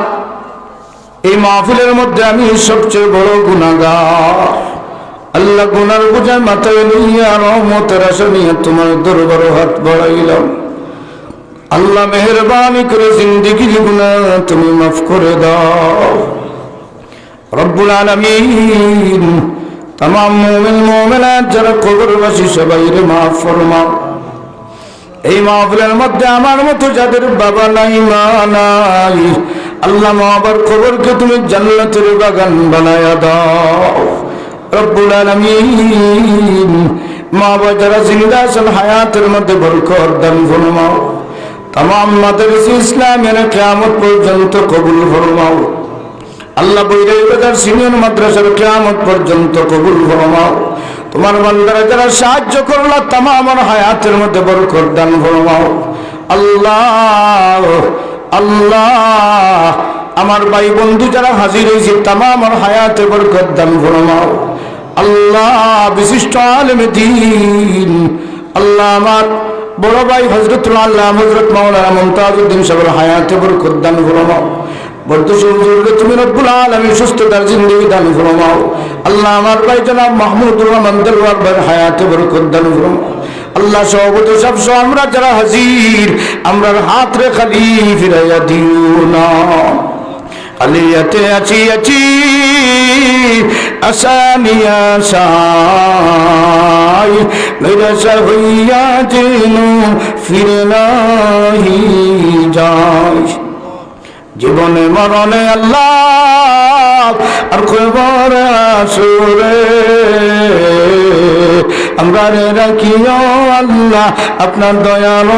এই মাহফিলের মধ্যে আমি সবচেয়ে বড় গুনাহগার। আল্লাহ গুনার বোঝা মাথায় লইয়া রহমতের আশা নিয়ে তোমার দরবারে হাত বাড়াইলাম। আল্লাহ মেহেরবানি করে জিন্দেগির গুনাহ তুমি মাফ করে দাও। রব্বুল আলামিন तमाम मोमिन मोमिनात যারা কবরবাসী সবাইরে মাফ ফরমাও। এই মাহফিলের মধ্যে আমার মতো যাদের বাবা নাই মা নাই, আল্লাহ মা বাবার কবরকে তুমি জান্নাতের বাগান বানায়া দাও। রব্বুল আলামিন মা বাবা যারা জিন্দা আছেন হায়াতের মধ্যে বরকত দান ফরমাও। तमाम মাদ্রাসা ইসলামের কিয়ামত পর্যন্ত কবুল ফরমাও। আল্লাহ বৈরাই বাজার সিনিয়র মাদ্রাসার কিয়ামত পর্যন্ত কবুল ফরমাও। তোমার বান্দারা যারা সাহায্য করলা তামাম হায়াতের মধ্যে বরকত দান ফরমাও। আল্লাহ আল্লাহ আমার ভাই বন্ধু যারা হাজির হয়েছে তামাম হায়াতে বরকত দান ফরমাও। আল্লাহ বিশিষ্ট আলেম দ্বীন, আল্লাহ আমার বড় ভাই হযরতুল আল্লাহ হযরত মাওলানা মুমতাজউদ্দিন সাহেবের হায়াতে বরকত দান ফরমাও। তুমি রব্বুল আলামিন সুস্থতার জিন্দেগি দান ফরমাও। আল্লাহ আমার ভাই জনাব মাহমুদুর রহমান দেলওয়ার ভাইয়ের হায়াতে বরকত দান ফরমাও। আল্লাহ সভাপতি সবসময় আমরা যারা হাজির আমরার হাত রে খালি ফিরাইয়া দিও না। আলিয়াতে আছি আছি আসানিয়া সাই নিরাশা হইয়া যেন ফিরে নাহি যায়। জীবনে মরণে আল্লাহ আর খবর আসরে আমরা রাখিও আল্লাহ আপনার দয়ার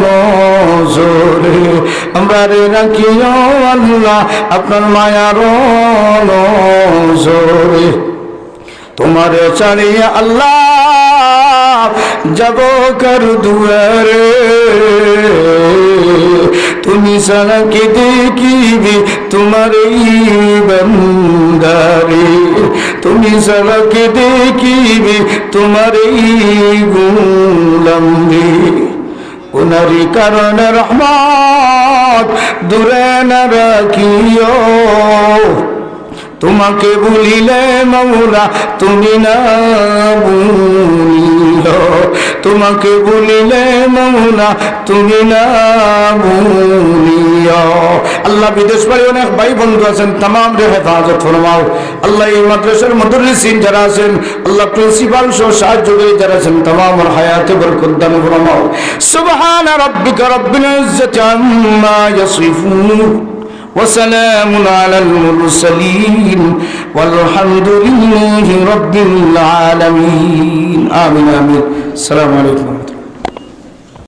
নজরে, আমরা রাখিও আল্লাহ আপনার মায়ার নজরে। তোমার চালিয়ে আল্লাহ যাব কর দুয়ারে, তুমি সারা কে দেখিবি তোমার এই বন্দারে, তুমি সারা কে দেখিবি তোমার এই গোলামরে। উনারি কারণে রহমত দূরে না রাখিও, তোমাকে ভুলিলে মাওলা তুমি না ভুলিও, তোমাকে ভুলিলে মাওলা তুমি না ভুলিও। আল্লাহ বিদেশ বাড়ি অনেক ভাই বন্ধু আছেন তামাম রে হেফাজত ফরমাও। আল্লাহ এই মাদ্রাসার মুদাররিসিন যারা আছেন, আল্লাহ প্রিন্সিপাল সহ সাহায্যকারী যারা আছেন তামাম হায়াতে বরকত দান ফরমাও। সুবহানা রাব্বিকা রাব্বিল ইজ্জাতি আম্মা ইয়াসিফুন وسلام على المرسلين والحمد لله رب العالمين آمين آمين. السلام عليكم.